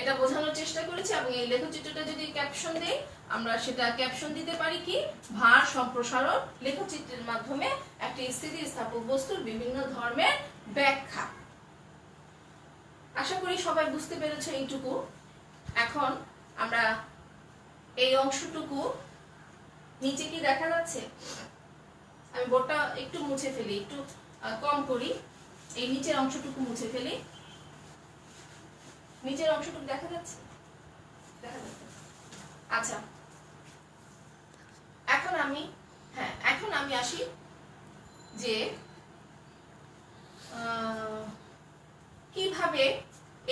এটা বোঝানোর চেষ্টা করেছি, এবং এই লেখচিত্রটা যদি ক্যাপশন দেই, আমরা সেটা ক্যাপশন দিতে পারি কি, ভার সম্প্রসারণ লেখচিত্রের মাধ্যমে একটি স্থিতিস্থাপক বস্তুর বিভিন্ন ধর্মের ব্যাখ্যা। আশা করি সবাই বুঝতে পেরেছো এইটুকু। এখন আমরা এই অংশটুকু, নিচে কি দেখা যাচ্ছে, আমি বোর্ডটা একটু মুছে ফেলি, একটু কম করি, এই নিচের অংশটুকু মুছে ফেলি। নিচের অংশটুকু দেখা যাচ্ছে? দেখা যাচ্ছে। আচ্ছা, এখন আমি আসি যে কিভাবে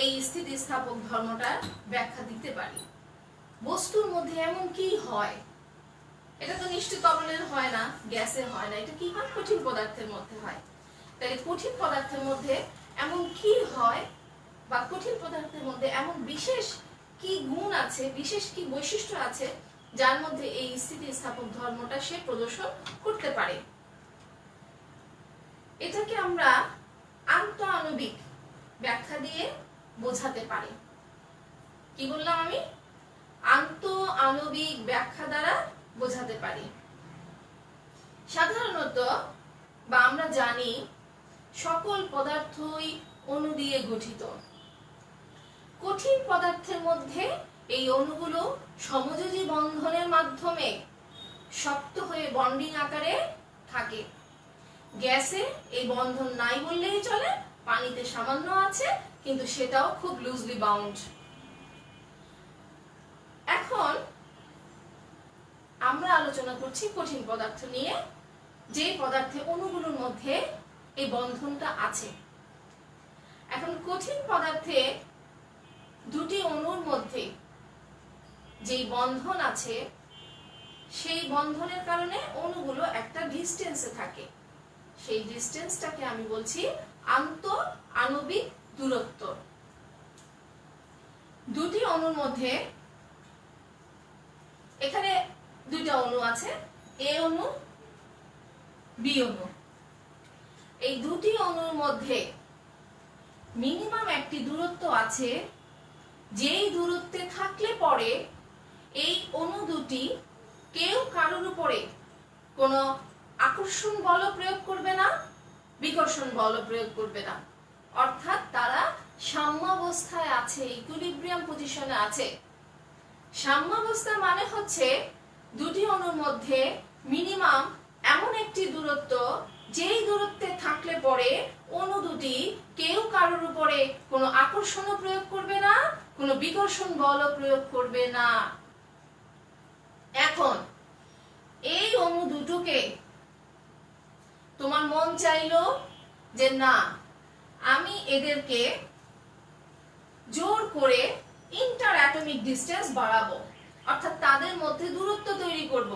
এই স্থিতিস্থাপক ধর্মটার ব্যাখ্যা দিতে পারি। বস্তুর মধ্যে এমন কি হয়, এটা তো নিশ্চিত তরলের হয় না, গ্যাসে হয় না, এটা কি হয়, কঠিন পদার্থের মধ্যে হয়। তাহলে কঠিন পদার্থের মধ্যে এমন কি হয়, বা কঠিন পদার্থের মধ্যে এমন বিশেষ কি গুণ আছে, বিশেষ কি বৈশিষ্ট্য আছে, যার মধ্যে এই স্থিতিস্থাপক ধর্মটা সে প্রদর্শন করতে পারে। এটাকে আমরা আন্তঃআণবিক ব্যাখ্যা দিয়ে বোঝাতে পারি। কি বললাম আমি? আন্তঃআণবিক ব্যাখ্যা দ্বারা বোঝাতে পারি। সাধারণত বা আমরা জানি সকল পদার্থই অণু দিয়ে গঠিত। কঠিন পদার্থের মধ্যে এই অণুগুলো সমযোজী বন্ধনের মাধ্যমে শক্ত হয়ে বন্ডিং আকারে থাকে। গ্যাসে এই বন্ধন নাই বললেই চলে, পানিতে সামান্য আছে, কিন্তু সেটাও খুব লুজলি বাউন্ড। এখন আমরা আলোচনা করছি কঠিন পদার্থ নিয়ে, যে পদার্থে অণুগুলোর মধ্যে এই বন্ধনটা আছে। এখন কঠিন পদার্থে দুটি অণুর মধ্যে যেই বন্ধন আছে, সেই বন্ধনের কারণে অণুগুলো একটা ডিস্টেন্সে থাকে। সেই ডিস্টেন্সটাকে আমি বলছি আন্তঃআণবিক দূরত্ব। দুটি অণুর মধ্যে, এখানে দুইটা অণু আছে, এ অণু, বি অণু। এই দুটি অণুর মধ্যে মিনিমাম একটি দূরত্ব আছে, যেই দূরত্বে থাকলে পরে এই অণু দুটি কেউ কারোর উপরে কোনো আকর্ষণ বল প্রয়োগ করবে না, বিকর্ষণ বল প্রয়োগ করবে না, অর্থাৎ তারা সাম্যাবস্থায় আছে, ইকুইলিব্রিয়াম পজিশনে আছে। সাম্যাবস্থা মানে হচ্ছে দুটি অণুর মধ্যে মিনিমাম এমন একটি দূরত্ব, যেই দূরত্বে থাকলে পরে অণু দুটি কেউ কারোর উপরে কোনো আকর্ষণও প্রয়োগ করবে না, কোনো বিকর্ষণ বলও প্রয়োগ করবে না। এখন এই অণু দুটোকে তোমার মন চাইলো যে না, আমি এদেরকে জোর করে ইন্টার অ্যাটমিক ডিসটেন্স বাড়াবো, অর্থাৎ তাদের মধ্যে দূরত্ব তৈরি করব,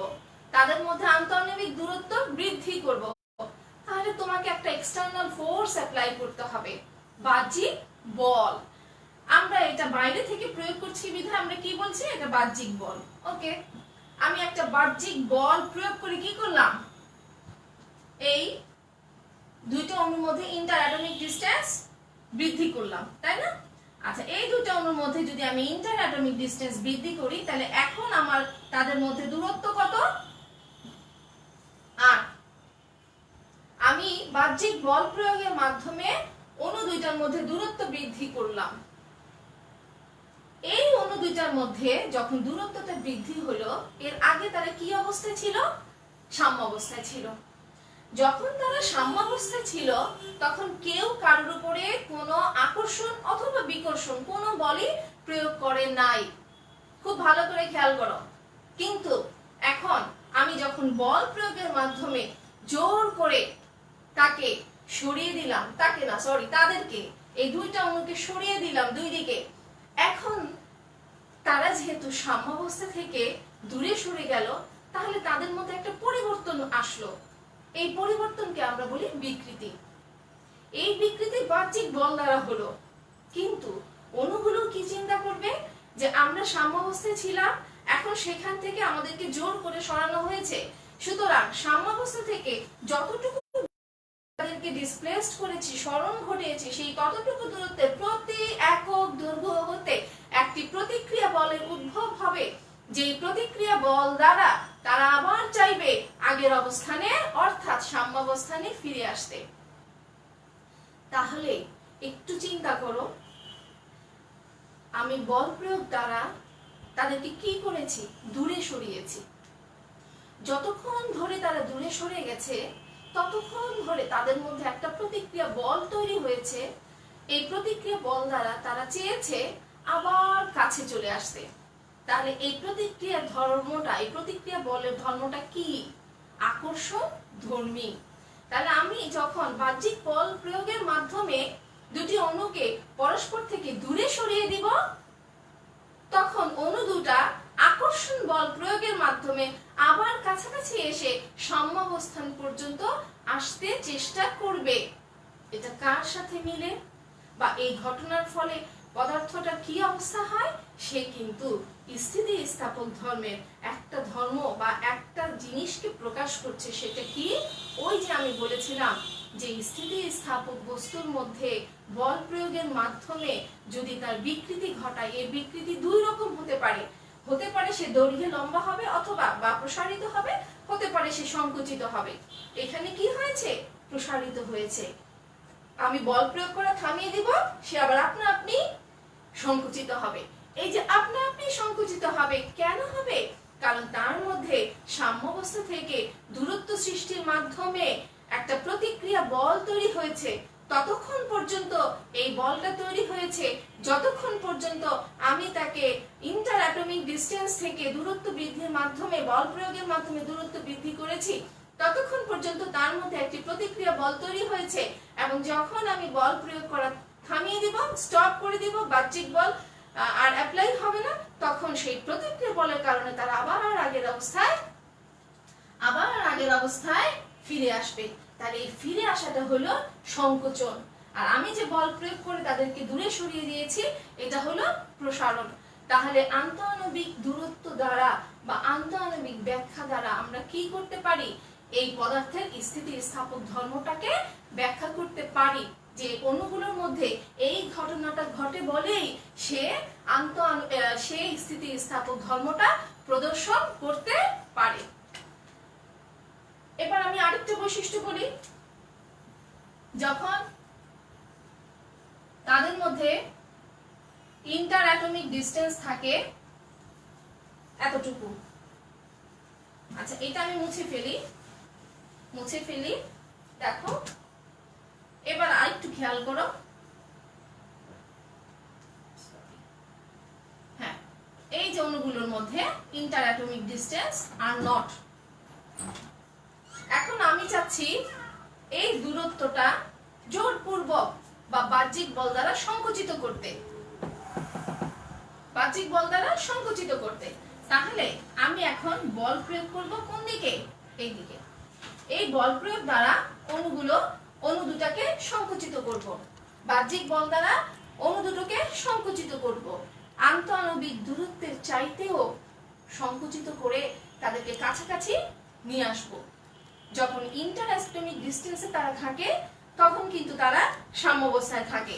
তাদের মধ্যে আন্তঃআণবিক দূরত্ব বৃদ্ধি করব। তাহলে তোমাকে একটা এক্সটার্নাল ফোর্স অ্যাপ্লাই করতে হবে, বাহ্যিক বল। আমরা এটা বাইরে থেকে প্রয়োগ করছি বিধায় আমরা কি বলছি, এটা বাহ্যিক বল। ওকে, আমি একটা বাহ্যিক বল প্রয়োগ করে কি করলাম, এই দুইটা অণুর মধ্যে ইন্টার অ্যাটমিক ডিসটেন্স বৃদ্ধি করলাম, তাই না? আচ্ছা, এই দুটো অণুর মধ্যে যদি আমি ইন্টার অ্যাটমিক ডিসটেন্স বৃদ্ধি করি, তাহলে এখন আমার তাদের মধ্যে দূরত্ব কত, 8। আমি বাহ্যিক বল প্রয়োগের মাধ্যমে অণু দুইটার মধ্যে দূরত্ব বৃদ্ধি করলাম। এই অণু দুইটার মধ্যে যখন দূরত্বটা বৃদ্ধি হলো, এর আগে তারা কি অবস্থায় ছিল, সাম্যাবস্থায় ছিল। যখন তারা সাম্যাবস্থায় ছিল তখন কেউ কারোর উপরে কোনো আকর্ষণ অথবা বিকর্ষণ কোনো বলই প্রয়োগ করে নাই। খুব ভালো করে খেয়াল করো। কিন্তু এখন আমি যখন বল প্রয়োগের মাধ্যমে জোর করে তাকে সরিয়ে দিলাম, তাদেরকে, এই দুইটা অণুকে সরিয়ে দিলাম দুই দিকে, এখন তারা যেহেতু সাম্যাবস্থা থেকে দূরে সরে গেল, তাহলে তাদের মধ্যে একটা পরিবর্তন আসলো। এই পরিবর্তনকে আমরা বলি বিকৃতি। এই বিকৃতি বাহ্যিক বল দ্বারা হলো। কিন্তু অণুগুলো কি চিন্তা করবে, যে আমরা সাম্যাবস্থায় ছিলাম, এখন সেখান থেকে আমাদেরকে জোর করে সরানো হয়েছে, সুতরাং সাম্যাবস্থা থেকে যতটুকু তাদেরকে ডিসপ্লেসড করেছি, সরণ ঘটিয়েছি, সেই ততটুকু দূরত্বে প্রতি একক দৈর্ঘ্য হতে একটি প্রতিক্রিয়া বলের উদ্ভব হবে, যে প্রতিক্রিয়া বল দ্বারা তারা আবার চাইবে আগের অবস্থানে অর্থাৎ সাম্যাবস্থানে ফিরে আসতে। তাহলে একটু চিন্তা করো, আমি বল প্রয়োগ দ্বারা তাদেরকে কি করেছি, দূরে সরিয়েছি। যতক্ষণ ধরে তারা দূরে সরে গেছে ততক্ষণ ধরে তাদের মধ্যে একটা প্রতিক্রিয়া বল তৈরি হয়েছে। এই প্রতিক্রিয়া বল দ্বারা তারা চেয়েছে আবার কাছে চলে আসতে। তাহলে এই প্রতিক্রিয়ার ধর্মটা, এই প্রতিক্রিয়া বলের ধর্মটা কি, আকর্ষণ ধর্মী। তাহলে আমি যখন বাহ্যিক বল প্রয়োগের মাধ্যমে দুটি অণুকে পরস্পর থেকে দূরে সরিয়ে দিব, তখন অণু দুটা আকর্ষণ বল প্রয়োগের মাধ্যমে আবার কাছাকাছি এসে সাম্যাবস্থান পর্যন্ত আসতে চেষ্টা করবে। এটা কার সাথে মিলে, বা এই ঘটনার ফলে পদার্থটা কি অবস্থা হয়, সে কিন্তু স্থিতিস্থাপক ধর্মের একটা ধর্ম বা একটা জিনিসকে প্রকাশ করছে। সেটা কি, ওই যে আমি বলেছিলাম যে স্থিতিস্থাপক বস্তুর মধ্যে বল প্রয়োগের মাধ্যমে যদি তার বিকৃতি ঘটায়, এই বিকৃতি দুই রকম হতে পারে। হতে পারে সে দৈর্ঘ্যে লম্বা হবে অথবা বা প্রসারিত হবে, হতে পারে সে সংকুচিত হবে। এখানে কি হয়েছে, প্রসারিত হয়েছে। আমি বল প্রয়োগ করে থামিয়ে দিব, সে আবার আপনা আপনি সংকুচিত হবে। এই যে আপনা আপনি সংকুচিত হবে, কেন হবে, কারণ তার মধ্যে সাম্যাবস্থা থেকে দূরত্ব সৃষ্টির মাধ্যমে একটা প্রতিক্রিয়া বল তৈরি হয়েছে। ততক্ষণ পর্যন্ত এই বলটা তৈরি হয়েছে যতক্ষণ পর্যন্ত আমি তাকে ইন্টার অ্যাটমিক ডিসটেন্স থেকে দূরত্ব বৃদ্ধির মাধ্যমে, বল প্রয়োগের মাধ্যমে দূরত্ব বৃদ্ধি করেছি, ততক্ষণ পর্যন্ত তার মধ্যে একটি প্রতিক্রিয়া বল তৈরি হয়েছে। এবং যখন আমি বল প্রয়োগ করা থামিয়ে দিব, স্টপ করে দিব, বাহ্যিক বল আর অ্যাপ্লাই হবে না, তখন সেই প্রতিক্রিয়া বলের কারণে তারা আবার আগের অবস্থায় ফিরে আসবে। তাহলে এই ফিরে আসাটা হলো সংকোচন। আর আমি যে বল প্রয়োগ করে তাদেরকে দূরে সরিয়ে দিয়েছি, এটা হলো প্রসারণ। তাহলে আন্তঃআণবিক দূরত্ব দ্বারা বা আন্তঃআণবিক ব্যাখ্যা দ্বারা আমরা কি করতে পারি, এই পদার্থের স্থিতিস্থাপক ধর্মটাকে ব্যাখ্যা করতে পারি, যে অণুগুলোর মধ্যে এই ঘটনাটা ঘটে বলেই সে স্থিতিস্থাপক ধর্মটা প্রদর্শন করতে পারে। এবার আমি আরেকটা বৈশিষ্ট্য বলি, যখন তাদের মধ্যে ইন্টার অ্যাটমিক ডিসটেন্স থাকে এতটুকু। আচ্ছা, এটা আমি মুছে ফেলি। দেখো, এবার আরেকটু খেয়াল করো, হ্যাঁ, এই যে অণুগুলোর মধ্যে inter atomic distance are not. এখন আমি চাচ্ছি এই দূরত্বটা জোরপূর্বক বা বাহ্যিক বল দ্বারা সংকুচিত করতে, বাহ্যিক বল দ্বারা সংকুচিত করতে। তাহলে আমি এখন বল প্রয়োগ করব কোন দিকে? এই দিকে। এই বল প্রয়োগ দ্বারা অণু দুটাকে সংকুচিত করব, বাহ্যিক বল দ্বারা অণু দুটোকে সংকুচিত করব, আন্তঃআণবিক দূরত্বের চাইতেও সংকুচিত করে তাদেরকে কাছাকাছি নিয়ে আসব। যখন ইন্টার অ্যাটমিক ডিসটেন্সে তারা থাকে তখন কিন্তু তারা সাম্যাবস্থায় থাকে,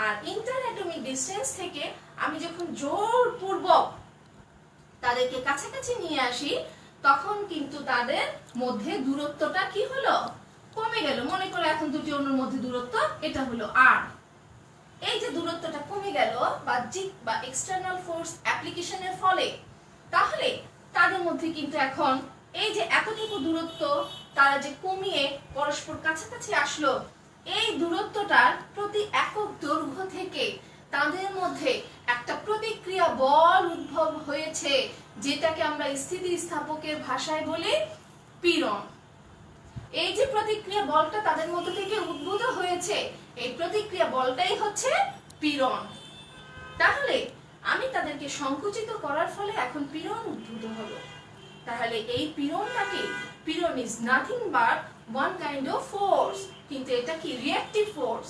আর ইন্টার অ্যাটমিক ডিসটেন্স থেকে আমি যখন জোরপূর্বক তাদেরকে কাছাকাছি নিয়ে আসি তখন কিন্তু তাদের মধ্যে দূরত্বটা কি হলো? কমে গেল। মনে করো এখন দুটি অণুর মধ্যে দূরত্ব এটা হলো r। এই যে দূরত্বটা কমে গেল বাহ্যিক বা এক্সটার্নাল ফোর্স অ্যাপ্লিকেশনের ফলে, তাহলে তাদের মধ্যে কিন্তু এখন এই যে এতটুকু দূরত্ব তারা যে কমিয়ে পরস্পর কাছাকাছি আসলো, এই দূরত্বটার প্রতি একক দৈর্ঘ্য থেকে তাদের মধ্যে একটা প্রতিক্রিয়া বল উদ্ভব হয়েছে, যেটাকে আমরা স্থিতিস্থাপকের ভাষায় বলি পীড়ন। এই যে প্রতিক্রিয়া বলটা তাদের মধ্যে থেকে উদ্ভূত হয়েছে, এই প্রতিক্রিয়া বলটাই হচ্ছে পীড়ন। তাহলে আমি তাদেরকে সংকুচিত করার ফলে এখন পীড়ন উদ্ভূত হলো। তাহলে এই পীড়নটাকে, পীড়ন is nothing but one kind of force, কিন্তু এটা কি? Reactive force.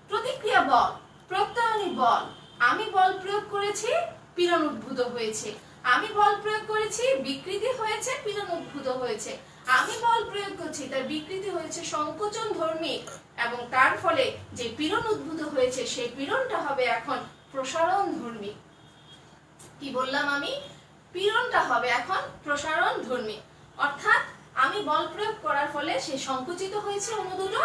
প্রতিক্রিয়া বল, প্রত্যায়নী বল। আমি বল প্রয়োগ করেছি, পীড়ন উদ্ভূত হয়েছে। আমি বল প্রয়োগ করেছি, বিকৃতি হয়েছে, পীড়ন উদ্ভূত হয়েছে। আমি বল প্রয়োগ করছি, তার বিকৃতি হয়েছে সংকোচন ধর্মী, এবং তার ফলে যে পীড়ন উদ্ভূত হয়েছে সেই পীড়নটা হবে এখন প্রসারণ ধর্মী। কি বললাম আমি? পীড়নটা হবে এখন প্রসারণ ধর্মী। অর্থাৎ আমি বল প্রয়োগ করার ফলে সে সংকুচিত হয়েছে অণু দুটো,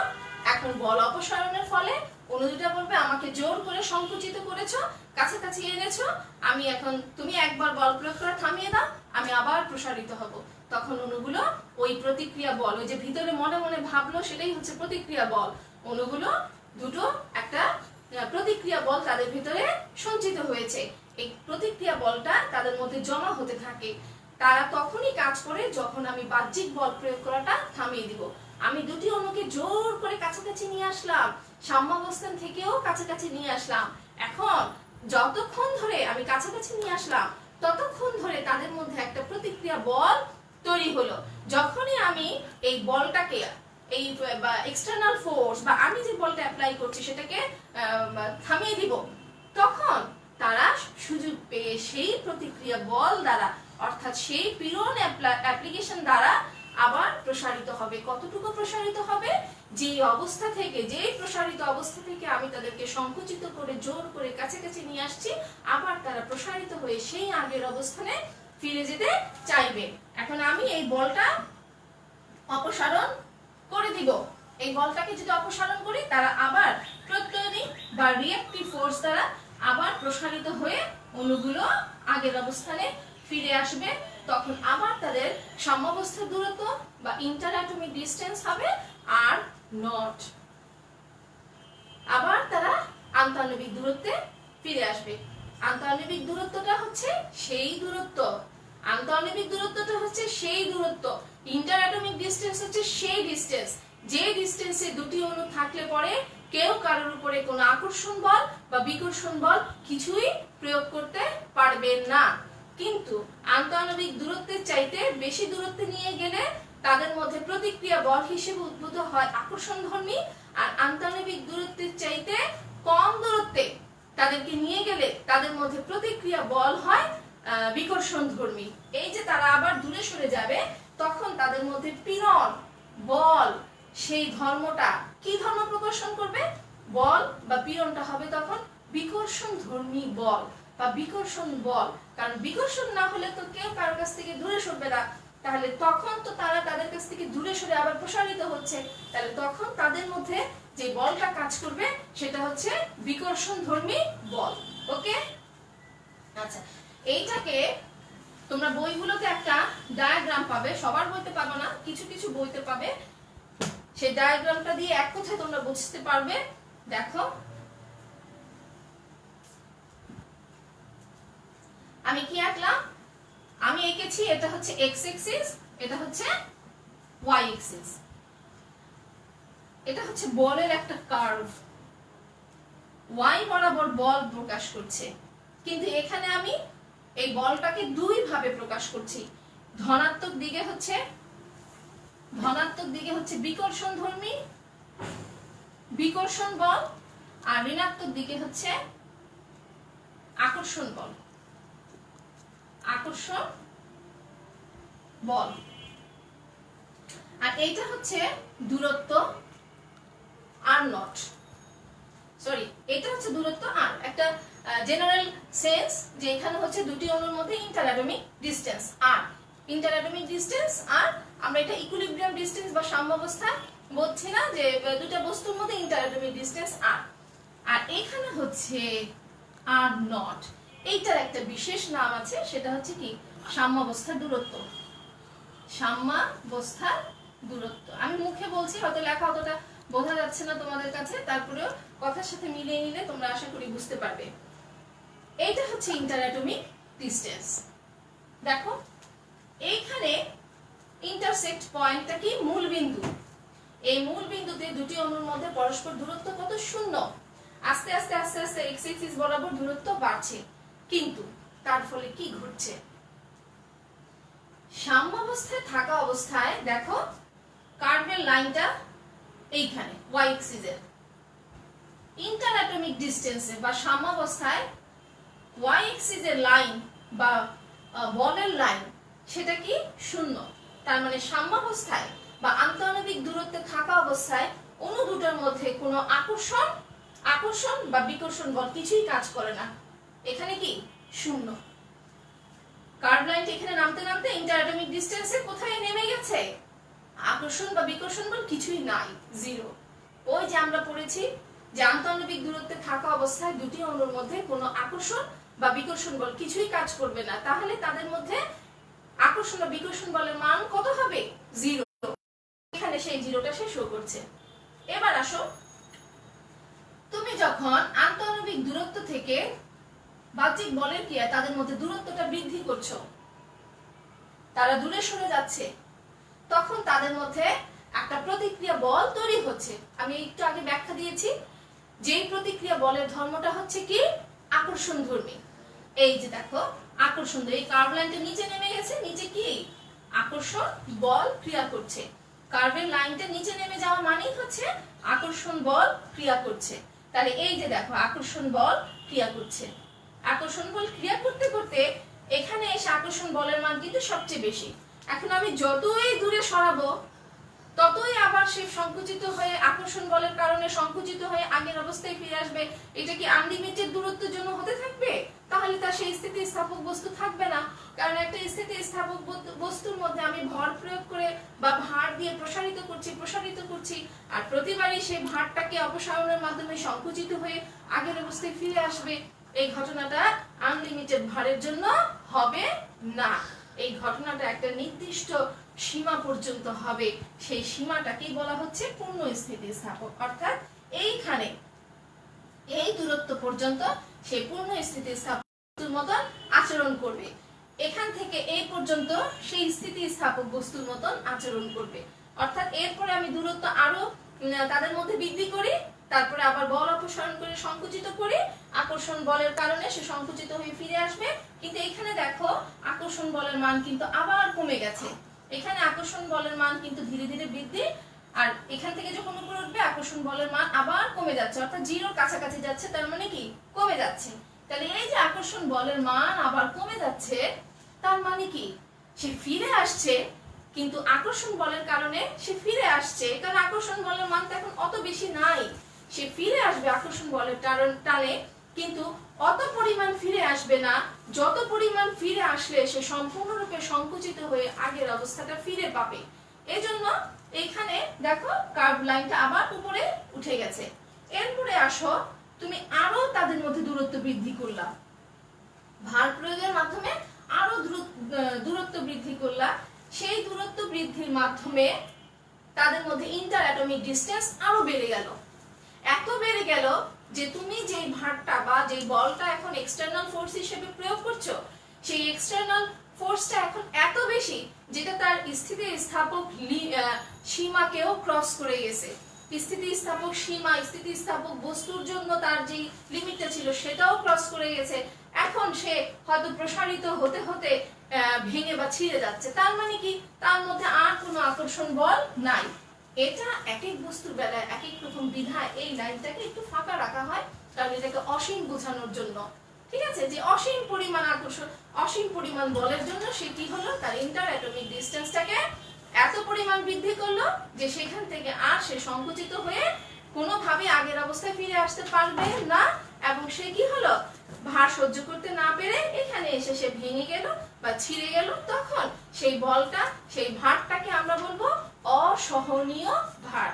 এখন বল অপসারণের ফলে অণু দুটো বলবে আমাকে জোর করে সংকুচিত করেছো, কাছাকাছি এনেছো, আমি এখন, তুমি একবার বল প্রয়োগ করে থামিয়ে দাও, আমি আবার প্রসারিত হব। তখন অণুগুলো ওই প্রতিক্রিয়া বল, ওই যে ভিতরে মনে মনে ভাবলো সেটাই হচ্ছে প্রতিক্রিয়া বল, অণুগুলো দুটো একটা প্রতিক্রিয়া বল তাদের ভিতরে সঞ্চিত হয়েছে। এই প্রতিক্রিয়া বলটা তাদের মধ্যে জমা হতে থাকে। তারা তখনই কাজ করে যখন আমি বাহ্যিক বল প্রয়োগ করাটা থামিয়ে দিব। আমি দুটি অণুকে জোর করে কাছাকাছি নিয়ে আসলাম, সাম্যাবস্থান থেকেও কাছাকাছি নিয়ে আসলাম। এখন যতক্ষণ ধরে আমি কাছাকাছি নিয়ে আসলাম ততক্ষণ ধরে তাদের মধ্যে একটা প্রতিক্রিয়া বল তৈরি হলো। যখনই আমি এই বলটাকে, এই এক্সটার্নাল ফোর্স বা আমি যে বলটা অ্যাপ্লাই করছি সেটাকে থামিয়ে দিব, তখন তারা সুযোগ পেয়ে সেই প্রতিক্রিয়া বল দ্বারা, অর্থাৎ সেই পীড়ন অ্যাপ্লিকেশন দ্বারা আবার প্রসারিত হবে। কতটুকু প্রসারিত হবে? যে অবস্থা থেকে, যে প্রসারিত অবস্থা থেকে আমি তাদেরকে সংকুচিত করে জোর করে কাছাকাছি নিয়ে আসছি, আবার তারা প্রসারিত হয়ে সেই আগের অবস্থানে ফিরে যেতে চাইবে। এখন আমি এই বলটা অপসারণ করে দিব। এই বলটাকে যদি অপসারণ করি, তারা আবার প্রত্যয়নী বা রিঅ্যাক্টিভ ফোর্স দ্বারা আবার প্রসারিত হয়ে অণুগুলো আগের অবস্থানে ফিরে আসবে। তখন আবার তাদের সাম্যাবস্থার দূরত্ব বা ইন্টার অ্যাটমিক ডিসটেন্স হবে আর নট। আবার তারা আন্তঃআণবিক দূরত্বে ফিরে আসবে। আন্তঃআণবিক দূরত্বটা হচ্ছে সেই দূরত্ব, আন্তঃআণবিক দূরত্বটা হচ্ছে সেই দূরত্ব, ইন্টার অ্যাটমিক ডিসটেন্স হচ্ছে সেই ডিসটেন্স, যে ডিসটেন্সে দুটি অণু থাকলে পরে কেউ কারোর উপরে কোনো আকর্ষণ বল বা বিকর্ষণ বল কিছুই প্রয়োগ করতে পারবে না। কিন্তু আন্তঃআণবিক দূরত্বের চাইতে বেশি দূরত্বে নিয়ে গেলে তাদের মধ্যে প্রতিক্রিয়া বল হিসেবে উদ্ভূত হয় আকর্ষণধর্মী, আর আন্তঃআণবিক দূরত্বের চাইতে কম দূরত্বে তাদেরকে নিয়ে গেলে তাদের মধ্যে প্রতিক্রিয়া বল হয় বিকর্ষণধর্মী। এই যে তারা আবার দূরে সরে যাবে, তখন তাদের মধ্যে পীড়ন বল সেই ধর্মটা, কি ধর্ম প্রদর্শন করবে? বল বা পীড়নটা হবে তখন বিকর্ষণধর্মী বল বা বিকর্ষণ বল। কারণ বিকর্ষণ না হলে তো কেউ কারোর কাছ থেকে দূরে সরবে না, তাহলে তখন তো তারা তাদের কাছ থেকে দূরে সরে আবার প্রসারিত হচ্ছে, তাহলে তখন তাদের মধ্যে যে বলটা কাজ করবে সেটা হচ্ছে বিকর্ষণধর্মী বল। ওকে, আচ্ছা, এইটাকে তোমরা বইগুলোতে একটা ডায়াগ্রাম পাবে, সবার বইতে পাবে না, কিছু কিছু বইতে পাবে। সেই ডায়াগ্রামটা দিয়ে এক কথায় তোমরা বুঝতে পারবে। দেখো আমি কি আঁকলাম, আমি এঁকেছি এটা হচ্ছে এক্স এক্সিস, এটা হচ্ছে ওয়াই এক্সিস, এটা হচ্ছে বলের একটা কার্ভ, ওয়াই বরাবর বল প্রকাশ করছে। কিন্তু এখানে আমি এই বলটাকে দুই ভাবে প্রকাশ করছি, ধনাত্মক দিকে হচ্ছে বিকর্ষণধর্মী বিকর্ষণ বল, আর ঋণাত্মক দিকে হচ্ছে আকর্ষণ বল, আকর্ষণ বল। আর এইটা হচ্ছে দূরত্ব আর নট, সরি এটা হচ্ছে দূরত্ব আর, একটা জেনারেল সেন্স যে এখানে হচ্ছে দুটি অণুর মধ্যে ইন্টারঅ্যাটমিক ডিসটেন্স আর, ইন্টারঅ্যাটমিক ডিসটেন্স আর আমরা এটা ইকুইলিব্রিয়াম ডিসটেন্স বা সাম্যাবস্থা বলছি না, যে দুটো বস্তুর মধ্যে ইন্টারঅ্যাটমিক ডিসটেন্স আর। আর এখানে হচ্ছে আর নট, এইটার একটা বিশেষ নাম আছে, সেটা হচ্ছে কি সাম্যাবস্থার দূরত্ব, সাম্যাবস্থার দূরত্ব। আমি মুখে বলছি, হয়তো লেখা অতটা বোঝা যাচ্ছে না তোমাদের কাছে, তারপরেও কথার সাথে মিলিয়ে নিলে তোমরা আশা করি বুঝতে পারবে। এইটা হচ্ছে ইন্টারঅ্যাটমিক ডিসটেন্স। দেখো এইখানে ইন্টারসেক্ট পয়েন্টটা কি মূল বিন্দু, এই মূল বিন্দুতে দুটি অণুর মধ্যে পরস্পর দূরত্ব কত, শূন্য। আস্তে আস্তে আস্তে আস্তে এক্স এক্সিস বরাবর দূরত্ব বাড়ছে, কিন্তু তার ফলে কি ঘটছে, সাম্যাবস্থায় থাকা অবস্থায় দেখো কার্ভের লাইনটা এইখানে ওয়াই এক্সিসের, ইন্টারঅ্যাটমিক ডিসটেন্সে বা সাম্যাবস্থায় ওয়াই এক্সিসের লাইন বা বলের লাইন সেটা কি শূন্য। তার মানে সাম্যাবস্থায় বা আন্তঃআণবিক দূরত্বে থাকা অবস্থায় অণু দুটোর মধ্যে কোনো আকর্ষণ বা বিকর্ষণ বল কিছুই কাজ করে না, এখানে কি শূন্য। কার্ভ লাইনটা এখানে নামতে নামতে ইন্টারঅ্যাটমিক ডিসটেন্সে কোথায় নেমে গেছে, আকর্ষণ বা বিকর্ষণ বল কিছুই নাই, জিরো। ওই যে আমরা পড়েছি যে আন্তঃআণবিক দূরত্বে থাকা অবস্থায় দুটি অণুর মধ্যে কোনো আকর্ষণ বা বিকর্ষণ বল কিছুই কাজ করবে না, তাহলে তাদের মধ্যে আকর্ষণ বা বিকর্ষণ বলের মান কত হবে, জিরো। এখানে সেই জিরোটা সে শো করছে। এবার আসো, তুমি যখন আন্তঃআণবিক দূরত্ব থেকে বাহ্যিক বলের ক্রিয়ায় তাদের মধ্যে দূরত্বটা বৃদ্ধি করছো, তারা দূরে সরে যাচ্ছে, তখন তাদের মধ্যে একটা প্রতিক্রিয়া বল তৈরি হচ্ছে। আমি একটু আগে ব্যাখ্যা দিয়েছি, যেই প্রতিক্রিয়া বলের ধর্মটা হচ্ছে কি আকর্ষণধর্মী। এই যে দেখো আকর্ষণ, এই কার্ভ লাইনটা নিচে নেমে গেছে, নিচে কি আকর্ষণ বল ক্রিয়া করছে, কার্ভের লাইনটা নিচে নেমে যাওয়া মানেই হচ্ছে আকর্ষণ বল ক্রিয়া করছে। তাহলে এই যে দেখো আকর্ষণ বল ক্রিয়া করছে, আকর্ষণ বল ক্রিয়া করতে করতে এখানে এসে আকর্ষণ বলের মান কিন্তু সবচেয়ে বেশি। এখন আমি যতই দূরে সরাবো ততই আবার সে সংকুচিত হয়ে, আকর্ষণ বলের কারণে সংকুচিত হয়ে আগের অবস্থায় ফিরে আসবে। এটা কি আনলিমিটেড দূরত্বের জন্য হতে থাকবে? তাহলে তার সেই স্থিতিস্থাপক বস্তু থাকবে না, কারণ একটা স্থিতিস্থাপক বস্তুর মধ্যে আমি ভর প্রয়োগ করে বা ভার দিয়ে প্রসারিত করছি, আর প্রতিবারই সেই ভারটাকে অপসারণের মাধ্যমে সংকুচিত হয়ে আগের অবস্থায় ফিরে আসবে। এই ঘটনাটা আনলিমিটেড ভারের জন্য হবে না, এই ঘটনাটা একটা নির্দিষ্ট সীমা পর্যন্ত হবে, সেই সীমাটাকেই বলা হচ্ছে পূর্ণ স্থিতিস্থাপক। অর্থাৎ এইখানে এই দূরত্ব পর্যন্ত সেই পূর্ণ স্থিতিস্থাপক মতন আচরণ করবে, এখান থেকে এই পর্যন্ত সেই স্থিতিস্থাপক বস্তুর মতন আচরণ করবে। অর্থাৎ এরপরে আমি দূরত্ব আরো তাদের মধ্যে বৃদ্ধি করি, তারপরে আবার বল অপসারণ করে সংকুচিত করি, আকর্ষণ বলের কারণে সে সংকুচিত হয়ে ফিরে আসবে। কিন্তু এখানে দেখো আকর্ষণ বলের মান কিন্তু আবার কমে গেছে, এখানে আকর্ষণ বলের মান কিন্তু ধীরে ধীরে বৃদ্ধি, আর এখান থেকে যখন উপরে উঠবে আকর্ষণ বলের মান আবার কমে যাচ্ছে, অর্থাৎ জিরোর কাছাকাছি যাচ্ছে, তার মানে কি কমে যাচ্ছে। তাহলে এই যে আকর্ষণ বলের মান আবার কমে যাচ্ছে, তার মানে কি সে ফিরে আসছে, কিন্তু আকর্ষণ বলের কারণে সে ফিরে আসছে, কারণ আকর্ষণ বলের মান তো এখন অত বেশি নাই, সে ফিরে আসবে আকর্ষণ বলের টানে, কিন্তু অত পরিমাণ ফিরে আসবে না যত পরিমাণ ফিরে আসলে সে সম্পূর্ণরূপে সংকুচিত হয়ে আগের অবস্থাটা ফিরে পাবে। এজন্য এখানে দেখো কার্ভ লাইনটা আবার উপরে উঠে গেছে। এরপরে আসো, তুমি আরো তাদের মধ্যে দূরত্ব বৃদ্ধি করলা, ভার প্রয়োগের মাধ্যমে আরো দূরত্ব বৃদ্ধি করলা, সেই দূরত্ব বৃদ্ধির মাধ্যমে তাদের মধ্যে ইন্টার অ্যাটমিক ডিস্টেন্স আরো বেড়ে গেল। এত বেড়ে গেল যে তুমি যেই ভারটা বা যেই বলটা এখন এক্সটার্নাল ফোর্স হিসেবে প্রয়োগ করছো, সেই এক্সটার্নাল ফোর্সটা এখন এত বেশি যেটা তার স্থিতিস্থাপক সীমাকেও ক্রস করে গেছে। স্থিতিস্থাপক সীমা, স্থিতিস্থাপক বস্তুর জন্য তার যে লিমিটটা ছিল সেটাও ক্রস করে গেছে। এখন সে হয়তো প্রসারিত হতে হতে ভেঙে বা ছিঁড়ে যাচ্ছে। তার মানে কি, তার মধ্যে আর কোনো আকর্ষণ বল নাই। এটা এক এক বস্তুর বেলায় এক এক রকম বিধায় এই লাইনটাকে একটু ফাঁকা রাখা হয়, কারণ এটাকে অসীম বোঝানোর জন্য। ঠিক আছে, যে অসীম পরিমাণ আকর্ষণ, অসীম পরিমাণ বলের জন্য সে কি হলো, তার ইন্টার অ্যাটমিক ডিস্টেন্সটাকে এত পরিমাণ বৃদ্ধি করলো যে সেখান থেকে আর সে সংকুচিত হয়ে কোনোভাবে আগের অবস্থায় ফিরে আসতে পারবে না, এবং সে কি হলো, ভার সহ্য করতে না পেরে এখানে এসে সে ভেঙে গেল বা ছিঁড়ে গেল। তখন সেই বলটা, সেই ভারটাকে আমরা বলবো অসহনীয় ভার।